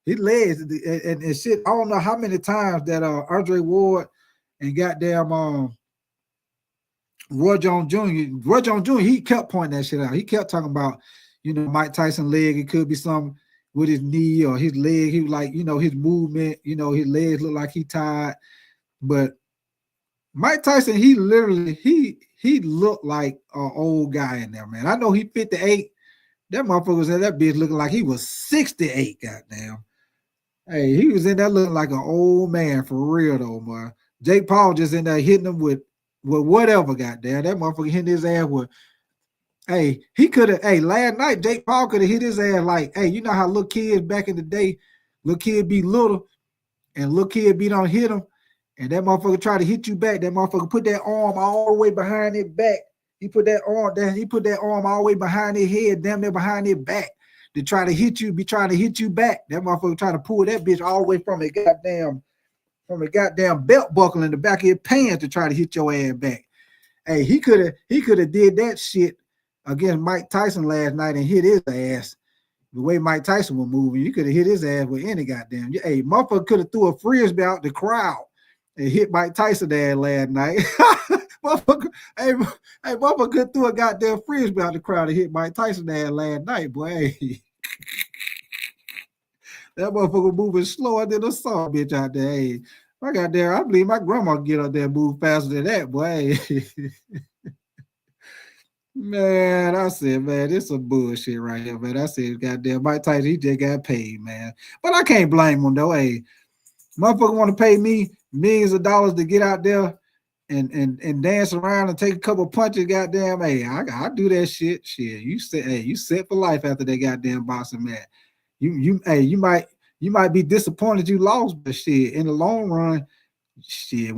His legs and shit. I don't know how many times that Andre Ward and goddamn Roy Jones Jr. He kept pointing that shit out. He kept talking about, Mike Tyson leg. It could be something with his knee or his leg. He was like, his movement, his legs look like he tired. But Mike Tyson, he literally, he looked like an old guy in there, man. I know he 58. That motherfucker was in that bitch looking like he was 68, goddamn. Hey, he was in there looking like an old man for real, though, man. Jake Paul just in there hitting him with whatever, goddamn. That motherfucker hitting his ass with, hey, he could have, last night, Jake Paul could have hit his ass like, hey, you know how little kids back in the day, little kid be little, and little kid be don't hit him, and that motherfucker try to hit you back. That motherfucker put that arm all the way behind his back. He put that arm all the way behind his head, damn near behind his back, to try to hit you, trying to hit you back. That motherfucker trying to pull that bitch all the way from a goddamn belt buckle in the back of his pants to try to hit your ass back. Hey, he could have did that shit against Mike Tyson last night and hit his ass. The way Mike Tyson was moving, you could have hit his ass with any goddamn. Hey, motherfucker could have threw a frisbee out the crowd and hit Mike Tyson ass last night. Motherfucker could have threw a goddamn frisbee out the crowd and hit Mike Tyson ass last night, boy. Hey. That motherfucker moving slower than a saw bitch out there. Hey, I got there. I believe my grandma get up there and move faster than that, boy. Man, I said, man, this some bullshit right here, man. I said, goddamn, Mike Tyson, he just got paid, man. But I can't blame him though. Hey, motherfucker want to pay me millions of dollars to get out there and dance around and take a couple punches, goddamn. Hey, I do that shit. Shit, you set for life after that goddamn boxing match. You might be disappointed you lost, but shit, in the long run, shit,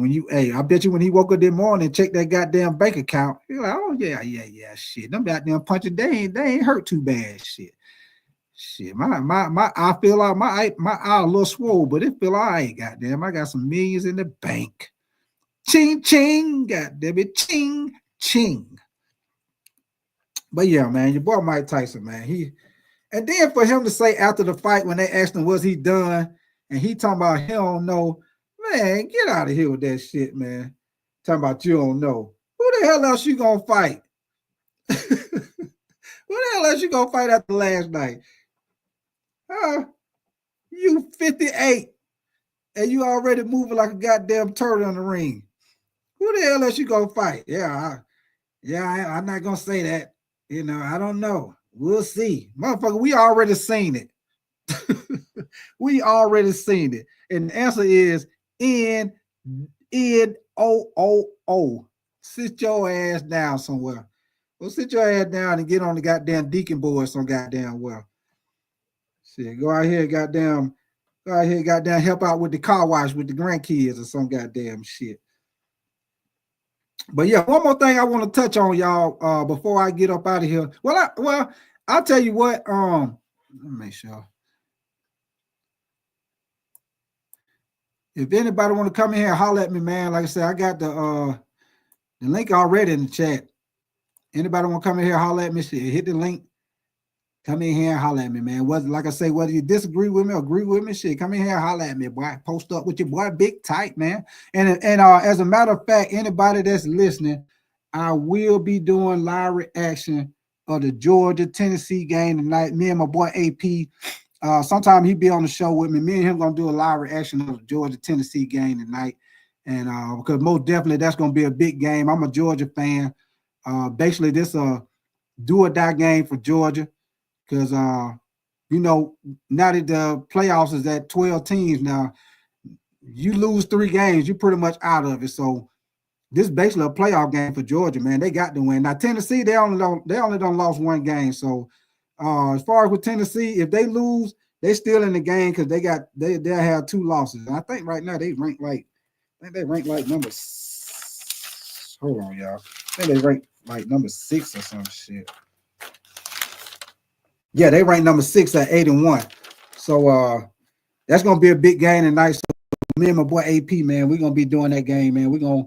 I bet you when he woke up that morning and checked that goddamn bank account, you're like, oh yeah, shit. Them goddamn punches, they ain't hurt too bad, shit. Shit, my I feel like my eye a little swole, but it feel all right, goddamn. I got some millions in the bank. Ching ching, goddamn it, ching ching. But yeah, man, your boy Mike Tyson, man, and then for him to say after the fight when they asked him was he done, and he talking about he don't know, man, get out of here with that shit, man. Talking about you don't know. Who the hell else you gonna fight? Who the hell else you gonna fight after last night? You 58 and you already moving like a goddamn turtle in the ring. Who the hell else you gonna fight? I'm not gonna say that. You know, I don't know. We'll see. Motherfucker, we already seen it. We already seen it. And the answer is N-O-O-O. Sit your ass down somewhere. Well, sit your ass down and get on the goddamn deacon board some goddamn well. Shit, go out here, goddamn, help out with the car wash with the grandkids or some goddamn shit. But yeah, one more thing I want to touch on, y'all, before I get up out of here. Well, I'll tell you what. Let me make sure. If anybody want to come in here and holler at me, man, like I said, I got the link already in the chat. Anybody want to come in here and holler at me, shit, hit the link. Come in here and holler at me, man. Like I say, whether you disagree with me or agree with me, shit, come in here and holler at me, boy. Post up with your boy Big Tight, man. And as a matter of fact, anybody that's listening, I will be doing live reaction of the Georgia-Tennessee game tonight. Me and my boy AP, sometime he be on the show with me. Me and him gonna do a live reaction of the Georgia-Tennessee game tonight. And because most definitely that's gonna be a big game. I'm a Georgia fan. Basically, this do or die game for Georgia. Because, you know, now that the playoffs is at 12 teams now, you lose 3 games, you're pretty much out of it. So this is basically a playoff game for Georgia, man. They got to win. Now, Tennessee, they only don't lost 1 game. So as far as with Tennessee, if they lose, they still in the game because they'll have 2 losses. And I think right now they rank like number. Hold on, y'all. I think they rank like number 6 or some shit. Yeah, they rank number 6 at 8-1. So that's gonna be a big game tonight. So me and my boy AP, man, we're gonna be doing that game, man. We're gonna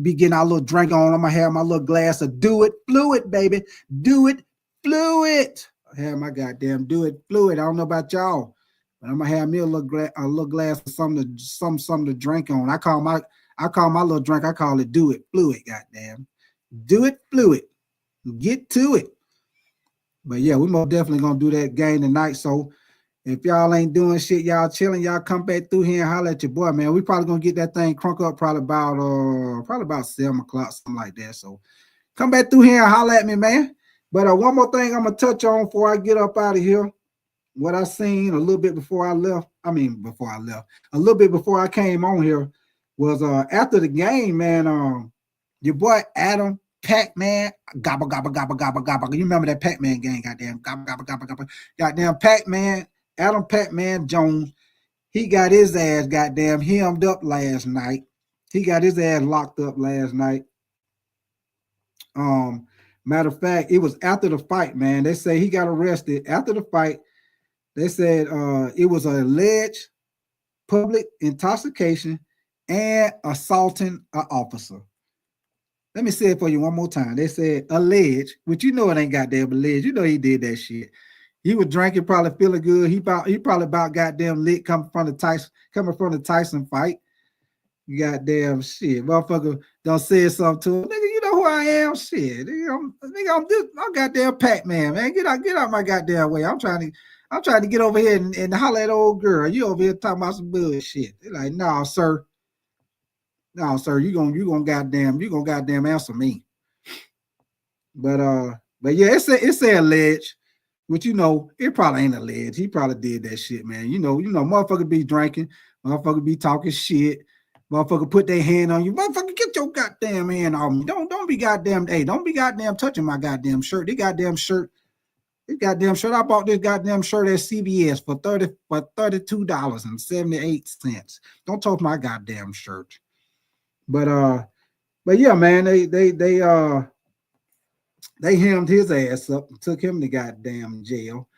be getting our little drink on. I'm gonna have my little glass of Do It Fluid, baby. Do It Fluid. I have my goddamn Do It Fluid. I don't know about y'all, but I'm gonna have me a little glass of something to drink on. I call my little drink, I call it Do It Fluid, goddamn. Do It Fluid. Get to it. But yeah, we most definitely gonna do that game tonight. So if y'all ain't doing shit, y'all chilling, y'all come back through here and holler at your boy, man. We probably gonna get that thing crunk up probably about 7 o'clock, something like that. So come back through here and holler at me, man. But one more thing I'm gonna touch on before I get up out of here. What I seen a little bit before I left. A little bit before I came on here was after the game, man. Your boy Adam Pac-Man, gobble, gobble, gobble, gobble, gobble. You remember that Pac-Man game, goddamn, gobble, gobble, gobble, gobble. Goddamn Pac-Man, Adam Pac-Man Jones, he got his ass goddamn hemmed up last night. He got his ass locked up last night. Matter of fact, it was after the fight, man. They say he got arrested after the fight. They said it was an alleged public intoxication and assaulting an officer. Let me say it for you one more time. They said alleged, which you know it ain't goddamn alleged. You know he did that shit. He was drinking, probably feeling good. He probably about goddamn lit coming from the Tyson fight. You goddamn shit. Motherfucker don't say something to him. Nigga, you know who I am? Shit. I'm goddamn Pac-Man, man. Get out my goddamn way. I'm trying I'm trying to get over here and holler at old girl. You over here talking about some bullshit. They're like, no, sir. No, sir, you gonna goddamn answer me. But yeah, it's alleged. But it probably ain't alleged. He probably did that shit, man. Motherfucker be drinking, motherfucker be talking shit, motherfucker put their hand on you. Motherfucker, get your goddamn hand on me. Don't be goddamn, hey, don't be goddamn touching my goddamn shirt. This goddamn shirt. I bought this goddamn shirt at CVS for $32.78. Don't touch my goddamn shirt. But yeah, man, they hemmed his ass up and took him to goddamn jail.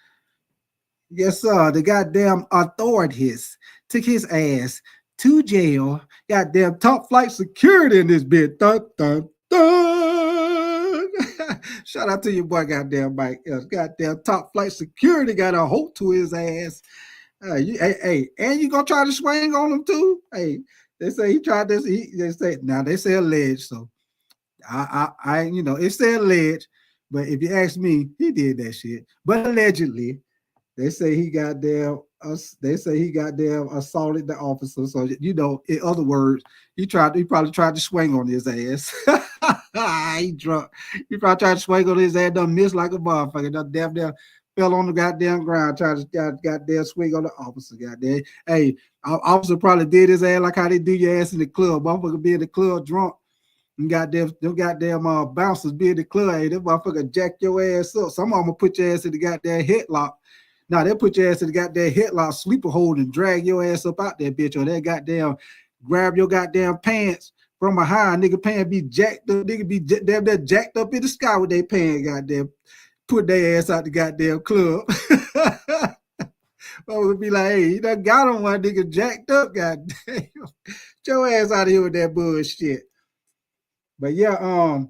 Yes, sir. The goddamn authorities took his ass to jail. Goddamn top flight security in this bit. Dun, dun, dun. Shout out to your boy, goddamn Mike. Goddamn top flight security got a hold to his ass. Hey, and you gonna try to swing on him too? Hey, they say he tried this. They say alleged. So it's alleged. But if you ask me, he did that shit. But allegedly, they say he goddamn assaulted the officer. So in other words, he probably tried to swing on his ass. He drunk. He probably tried to swing on his ass. Done missed like a motherfucker. Done damn fell on the goddamn ground. Tried to goddamn swing on the officer. Goddamn. Hey, officer probably did his ass like how they do your ass in the club. Motherfucker be in the club drunk. And them goddamn bouncers be in the club. Hey, them motherfucker jack your ass up. Some of them will put your ass in the goddamn headlock. Now they'll put your ass in the goddamn headlock, sleeper hold, and drag your ass up out there, bitch. Or they goddamn grab your goddamn pants from behind. Nigga pants be jacked up. Nigga be damn jacked up in the sky with their pants, goddamn. Put their ass out the goddamn club. I would be like, hey, you done got on one nigga jacked up, goddamn. Get your ass out of here with that bullshit. But yeah,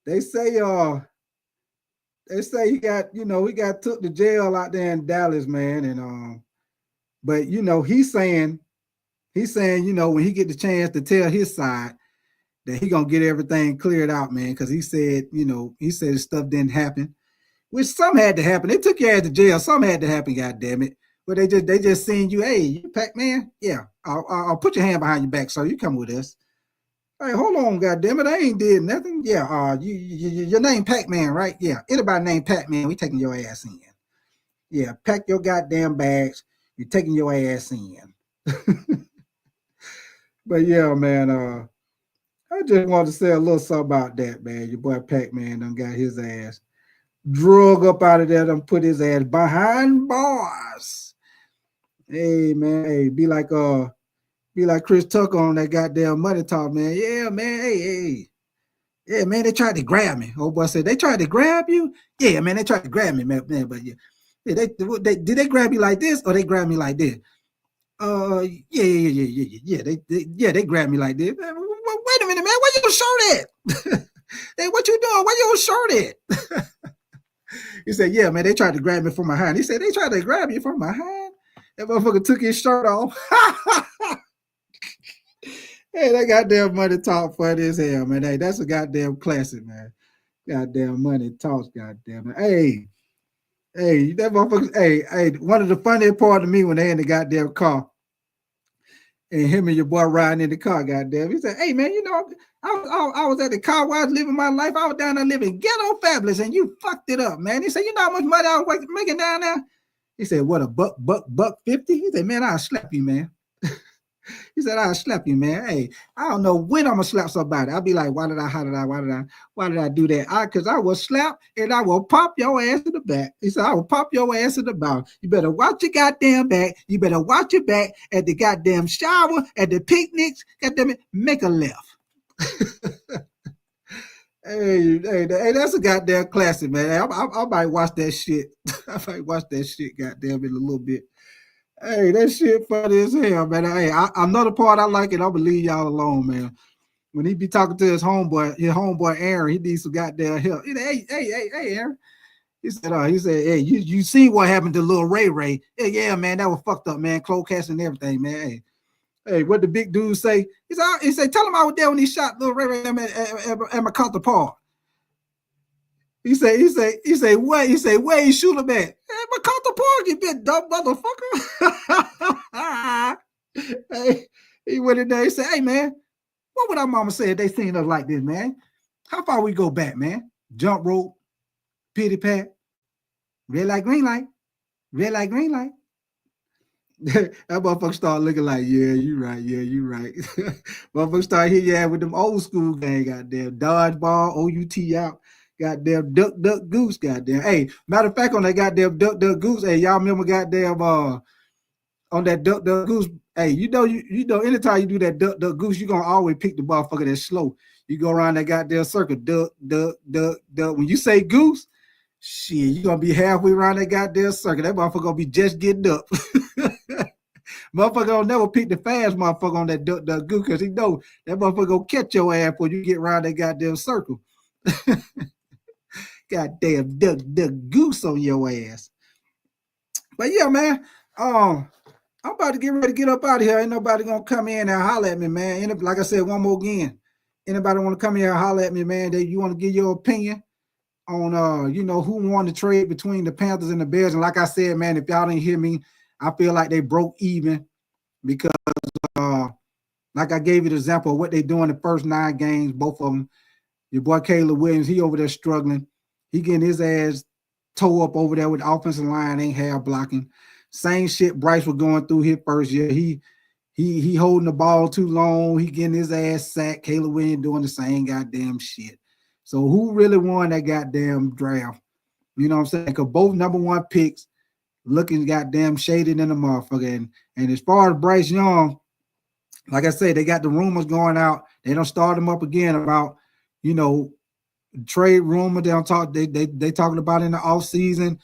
they say he got took to jail out there in Dallas, man. And but he's saying, when he get the chance to tell his side, that he gonna get everything cleared out, man, because he said his stuff didn't happen, which some had to happen. They took your ass to jail, some had to happen, goddamn it. But they just seen you, hey, you Pac-Man, yeah, I'll put your hand behind your back, so you come with us. Hey, hold on, goddammit, I ain't did nothing. Yeah, your name Pac-Man, right? Yeah, anybody named Pac-Man, we taking your ass in. Yeah, pack your goddamn bags, you're taking your ass in. But yeah, man, I just wanted to say a little something about that, man. Your boy Pac-Man done got his ass drug up out of there, done put his ass behind bars. Hey, man, hey, be like Chris Tucker on that goddamn Money Talk, man. Yeah, man. Hey. Yeah, man, they tried to grab me. Old boy said, they tried to grab you? Yeah, man, they tried to grab me, man. But yeah, did they grab you like this or they grab me like this? Yeah. They grabbed me like this. Man, wait a minute, man. Where your shirt at? Hey, what you doing? Where your shirt at? He said, yeah, man, they tried to grab me from behind. He said, they tried to grab you from behind? That motherfucker took his shirt off. Hey, that goddamn Money Talk funny as hell, man. Hey, that's a goddamn classic, man. Goddamn Money Talks, goddamn it. Hey, that motherfucker. Hey, one of the funniest part of me when they in the goddamn car, and him and your boy riding in the car, goddamn. He said, hey, man, I was at the car while I was living my life. I was down there living ghetto fabulous, and you fucked it up, man. He said, you know how much money I was making down there? He said, what, $1.50? He said, man, I'll slap you, man. He said, I'll slap you, man. Hey, I don't know when I'm gonna slap somebody. I'll be like, why did I do that? Because I will slap and I will pop your ass in the back. He said, I will pop your ass in the mouth. You better watch your goddamn back. You better watch your back at the goddamn shower, at the picnics. Goddamn it, make a left. Hey, that's a goddamn classic, man. I might watch that shit. I might watch that shit, goddamn it, a little bit. Hey, that shit funny as hell, man. Hey, another part I like it, I'm gonna leave y'all alone, man. When he be talking to his homeboy Aaron, he needs some goddamn help. He said, hey, Aaron. He said, hey, you see what happened to little Ray? Yeah, man, that was fucked up, man. Close cast and everything, man. Hey, what the big dude say? He said, tell him I was there when he shot little Ray at MacArthur Park. He say, what? He say, where he shoot him at? Hey, you big dumb motherfucker. Hey, he went in there and said, hey, man, what would our mama say if they seen us like this, man? How far we go back, man? Jump rope, pity pat, red light, green light, red light, green light. That motherfucker start looking like, yeah, you right. Motherfucker start hitting your ass with them old school game, goddamn dodgeball, OUT out, goddamn duck, goose, goddamn. Hey, matter of fact, on that goddamn duck, goose, hey, y'all remember goddamn on that duck, goose, hey, you know, anytime you do that duck, goose, you're gonna always pick the motherfucker that's slow. You go around that goddamn circle, duck. When you say goose, shit, you gonna be halfway around that goddamn circle. That motherfucker gonna be just getting up. Motherfucker don't never pick the fast motherfucker on that duck goose because he know that motherfucker gonna catch your ass before you get around that goddamn circle. Goddamn duck goose on your ass. But yeah, man, I'm about to get ready to get up out of here. Ain't nobody gonna come in and holler at me, man. Like I said, one more again. Anybody want to come here and holler at me, man? You want to give your opinion on who won the trade between the Panthers and the Bears? And like I said, man, if y'all didn't hear me, I feel like they broke even because like I gave you the example of what they do in the first 9 games, both of them. Your boy Caleb Williams, he over there struggling. He getting his ass toe up over there with the offensive line, ain't half blocking. Same shit Bryce was going through his first year. He holding the ball too long. He getting his ass sacked. Caleb Williams doing the same goddamn shit. So who really won that goddamn draft? You know what I'm saying? Because both number 1 picks looking goddamn shaded in the motherfucker. And as far as Bryce Young, like I said, they got the rumors going out. They don't start them up again about, trade rumor. They don't talk. They talking about in the offseason,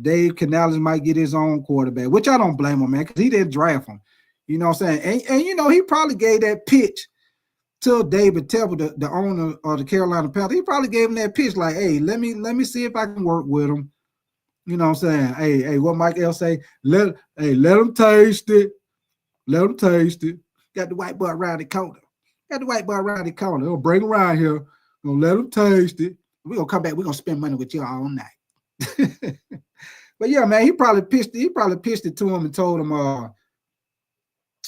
Dave Canales might get his own quarterback, which I don't blame him, man, because he didn't draft him. You know what I'm saying? And he probably gave that pitch to David Tepper, the owner of the Carolina Panthers. He probably gave him that pitch like, hey, let me see if I can work with him. You know what I'm saying? Hey, what Mike L say? Let him taste it. Let him taste it. Got the white boy around the corner. He'll bring him around here. Gonna let him taste it. We're gonna come back. We're gonna spend money with you all night. But yeah, man, he probably pitched it to him and told him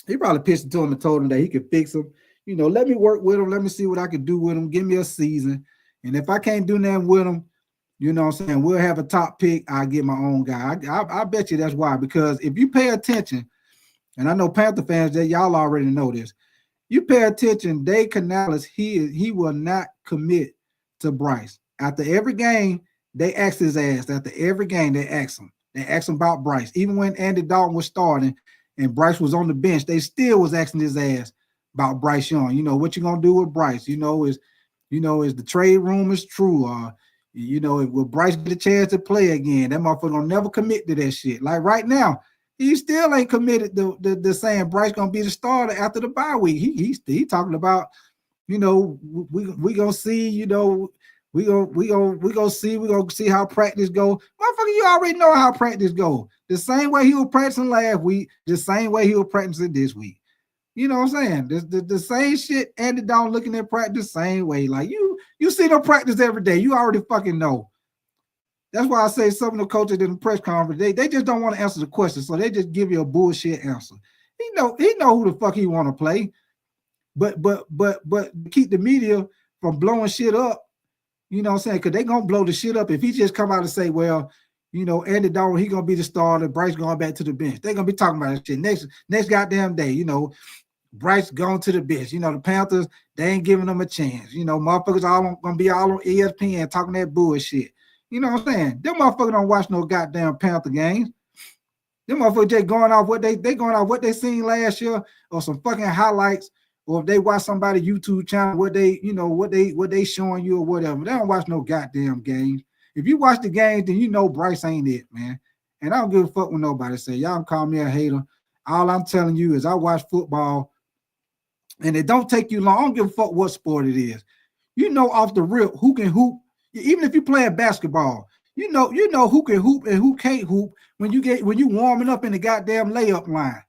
that he could fix him. Let me work with him. Let me see what I can do with him. Give me a season. And if I can't do nothing with him, you know what I'm saying, we'll have a top pick. I'll get my own guy. I bet you that's why. Because if you pay attention, and I know Panther fans, that y'all already know this, you pay attention, Dave Canales, he will not commit to Bryce. After every game, they ask his ass. After every game, they ask him. They ask him about Bryce. Even when Andy Dalton was starting and Bryce was on the bench, they still was asking his ass about Bryce Young. What you gonna do with Bryce? Is the trade rumors true? Will Bryce get a chance to play again? That motherfucker gonna never commit to that shit. Like right now, he still ain't committed to saying Bryce gonna be the starter after the bye week. He talking about, we gonna see, we gonna see how practice go. Motherfucker, you already know how practice go. The same way he was practicing last week, the same way he was practicing this week. You know what I'm saying? The same shit Andy Dalton looking at practice, same way. Like you see them practice every day. You already fucking know. That's why I say some of the coaches in the press conference, they just don't want to answer the question, so they just give you a bullshit answer. He know who the fuck he want to play, but keep the media from blowing shit up. You know what I'm saying? Because they gonna blow the shit up if he just come out and say, well, Andy Dalton, he gonna be the starter, Bryce going back to the bench. They gonna be talking about that shit next goddamn day. Bryce going to the bench. The Panthers, they ain't giving them a chance. Motherfuckers gonna be all on ESPN talking that bullshit. You know what I'm saying? Them motherfuckers don't watch no goddamn Panther games. Them motherfuckers just going off what they seen last year or some fucking highlights, or if they watch somebody YouTube channel, what they showing you or whatever. They don't watch no goddamn games. If you watch the games, then Bryce ain't it, man. And I don't give a fuck what nobody say. Y'all can call me a hater. All I'm telling you is I watch football, and it don't take you long. I don't give a fuck what sport it is. Off the rip who can hoop. Even if you're playing basketball, you know who can hoop and who can't hoop when you warming up in the goddamn layup line.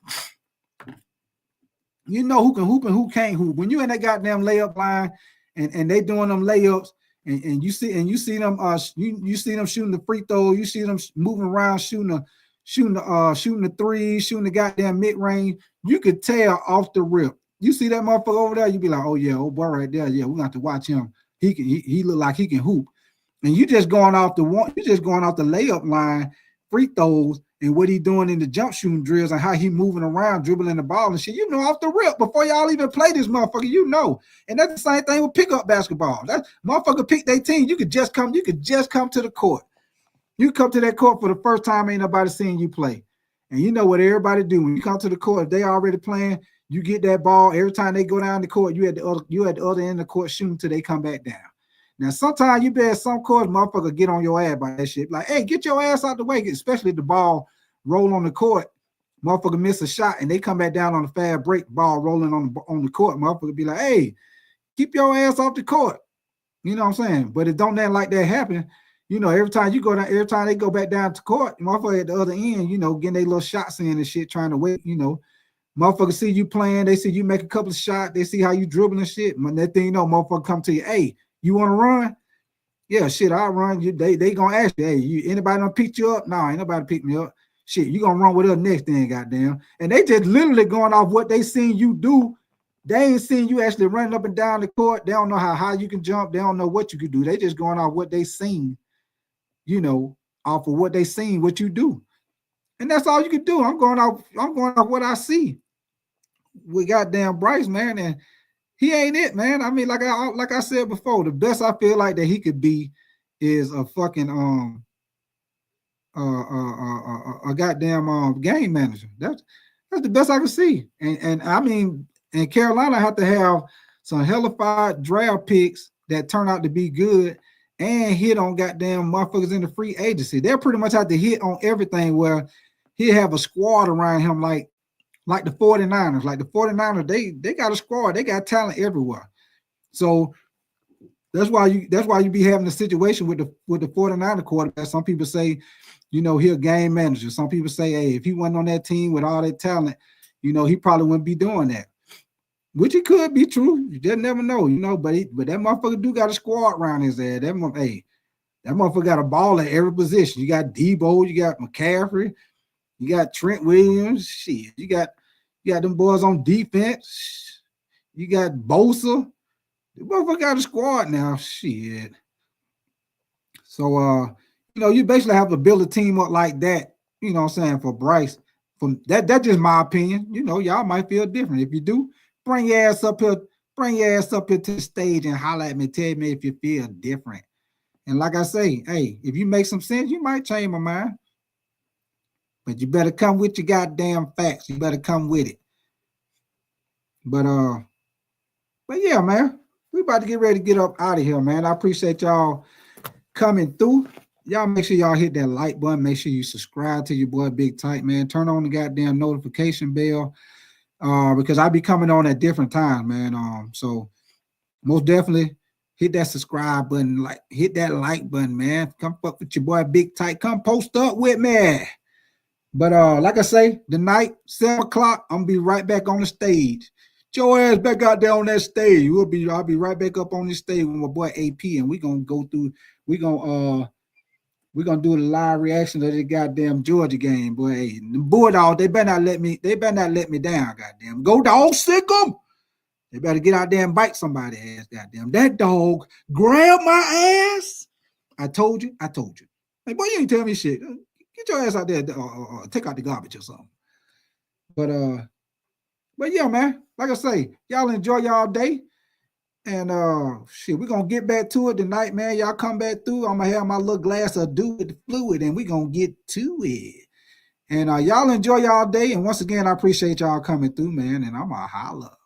You know who can hoop and who can't hoop. When you in that goddamn layup line and they doing them layups And you see them you see them shooting the free throw, you see them moving around shooting the threes, shooting the goddamn mid range. You could tell off the rip. You see that motherfucker over there, you be like, oh yeah, old boy right there, yeah, we got to watch him. He look like he can hoop. And you just going off the layup line, free throws, and what he doing in the jump shooting drills and how he moving around, dribbling the ball and shit. You know off the rip before y'all even play this motherfucker, you know. And that's the same thing with pickup basketball. That motherfucker pick their team. You could just come to the court. You come to that court for the first time, ain't nobody seeing you play. And you know what everybody do. When you come to the court, if they already playing, you get that ball. Every time they go down the court, you at the other end of the court shooting till they come back down. Now, sometimes you bet some courts, motherfucker get on your ass by that shit. Like, hey, get your ass out the way, especially if the ball roll on the court. Motherfucker miss a shot and they come back down on the fast break, ball rolling on the court. Motherfucker be like, hey, keep your ass off the court. You know what I'm saying? But it don't nothing like that happen. You know, every time they go back down to court, motherfucker at the other end, you know, getting their little shots in and shit, trying to wait, you know. Motherfucker see you playing, they see you make a couple of shots, they see how you dribbling and shit. When that thing, you know, motherfucker come to you, hey, you want to run? Yeah, shit, I'll run. They gonna ask you, hey, anybody done pick you up? No, ain't nobody pick me up. Shit, you gonna run with us next thing, goddamn. And they just literally going off what they seen you do. They ain't seen you actually running up and down the court. They don't know how high you can jump. They don't know what you can do. They just going off what they seen, you know, off of what they seen, what you do. And that's all you can do. I'm going off what I see. We goddamn Bryce, man, and he ain't it, man. I mean, like I said before, the best I feel like that he could be is a fucking a goddamn game manager. That's the best I can see. And I mean, and Carolina have to have some hellified draft picks that turn out to be good and hit on goddamn motherfuckers in the free agency. They'll pretty much have to hit on everything where he'll have a squad around him like the 49ers. Like the 49ers, they got a squad. They got talent everywhere. So that's why you be having a situation with the 49er quarterback. Some people say, you know, he'll game manager. Some people say, hey, if he wasn't on that team with all that talent, you know, he probably wouldn't be doing that. Which it could be true. You just never know, you know. But that motherfucker do got a squad around his ass. That motherfucker got a ball at every position. You got Debo, you got McCaffrey, you got Trent Williams. Shit, you got them boys on defense. You got Bosa. The motherfucker got a squad now. Shit. So you know, you basically have to build a team up like that, you know what I'm saying, for Bryce. From that's just my opinion. You know, y'all might feel different. If you do, bring your ass up here to the stage and holler at me, tell me if you feel different. And like I say, hey, if you make some sense, you might change my mind. But you better come with your goddamn facts. You better come with it. But yeah, man, we about to get ready to get up out of here, man. I appreciate y'all coming through. Y'all make sure y'all hit that like button. Make sure you subscribe to your boy Big Tight, man. Turn on the goddamn notification bell because I be coming on at different times, man. So most definitely hit that subscribe button, hit that like button, man. Come fuck with your boy Big Tight. Come post up with me. But like I say, tonight, 7 o'clock, I'm gonna be right back on the stage. Get your ass back out there on that stage. I'll be right back up on this stage with my boy AP, and we're gonna do the live reaction of the goddamn Georgia game, boy. Hey, the Bulldogs, they better not let me down, goddamn. Go dog, sick them. They better get out there and bite somebody's ass, goddamn. That dog grabbed my ass. I told you. Hey, boy, you ain't tell me shit. Get your ass out there, take out the garbage or something. But yeah, man. Like I say, y'all enjoy y'all day. And shit, we're gonna get back to it tonight, man. Y'all come back through. I'm gonna have my little glass of dew with the fluid, and we're gonna get to it. And y'all enjoy y'all day. And once again, I appreciate y'all coming through, man. And I'm gonna holla.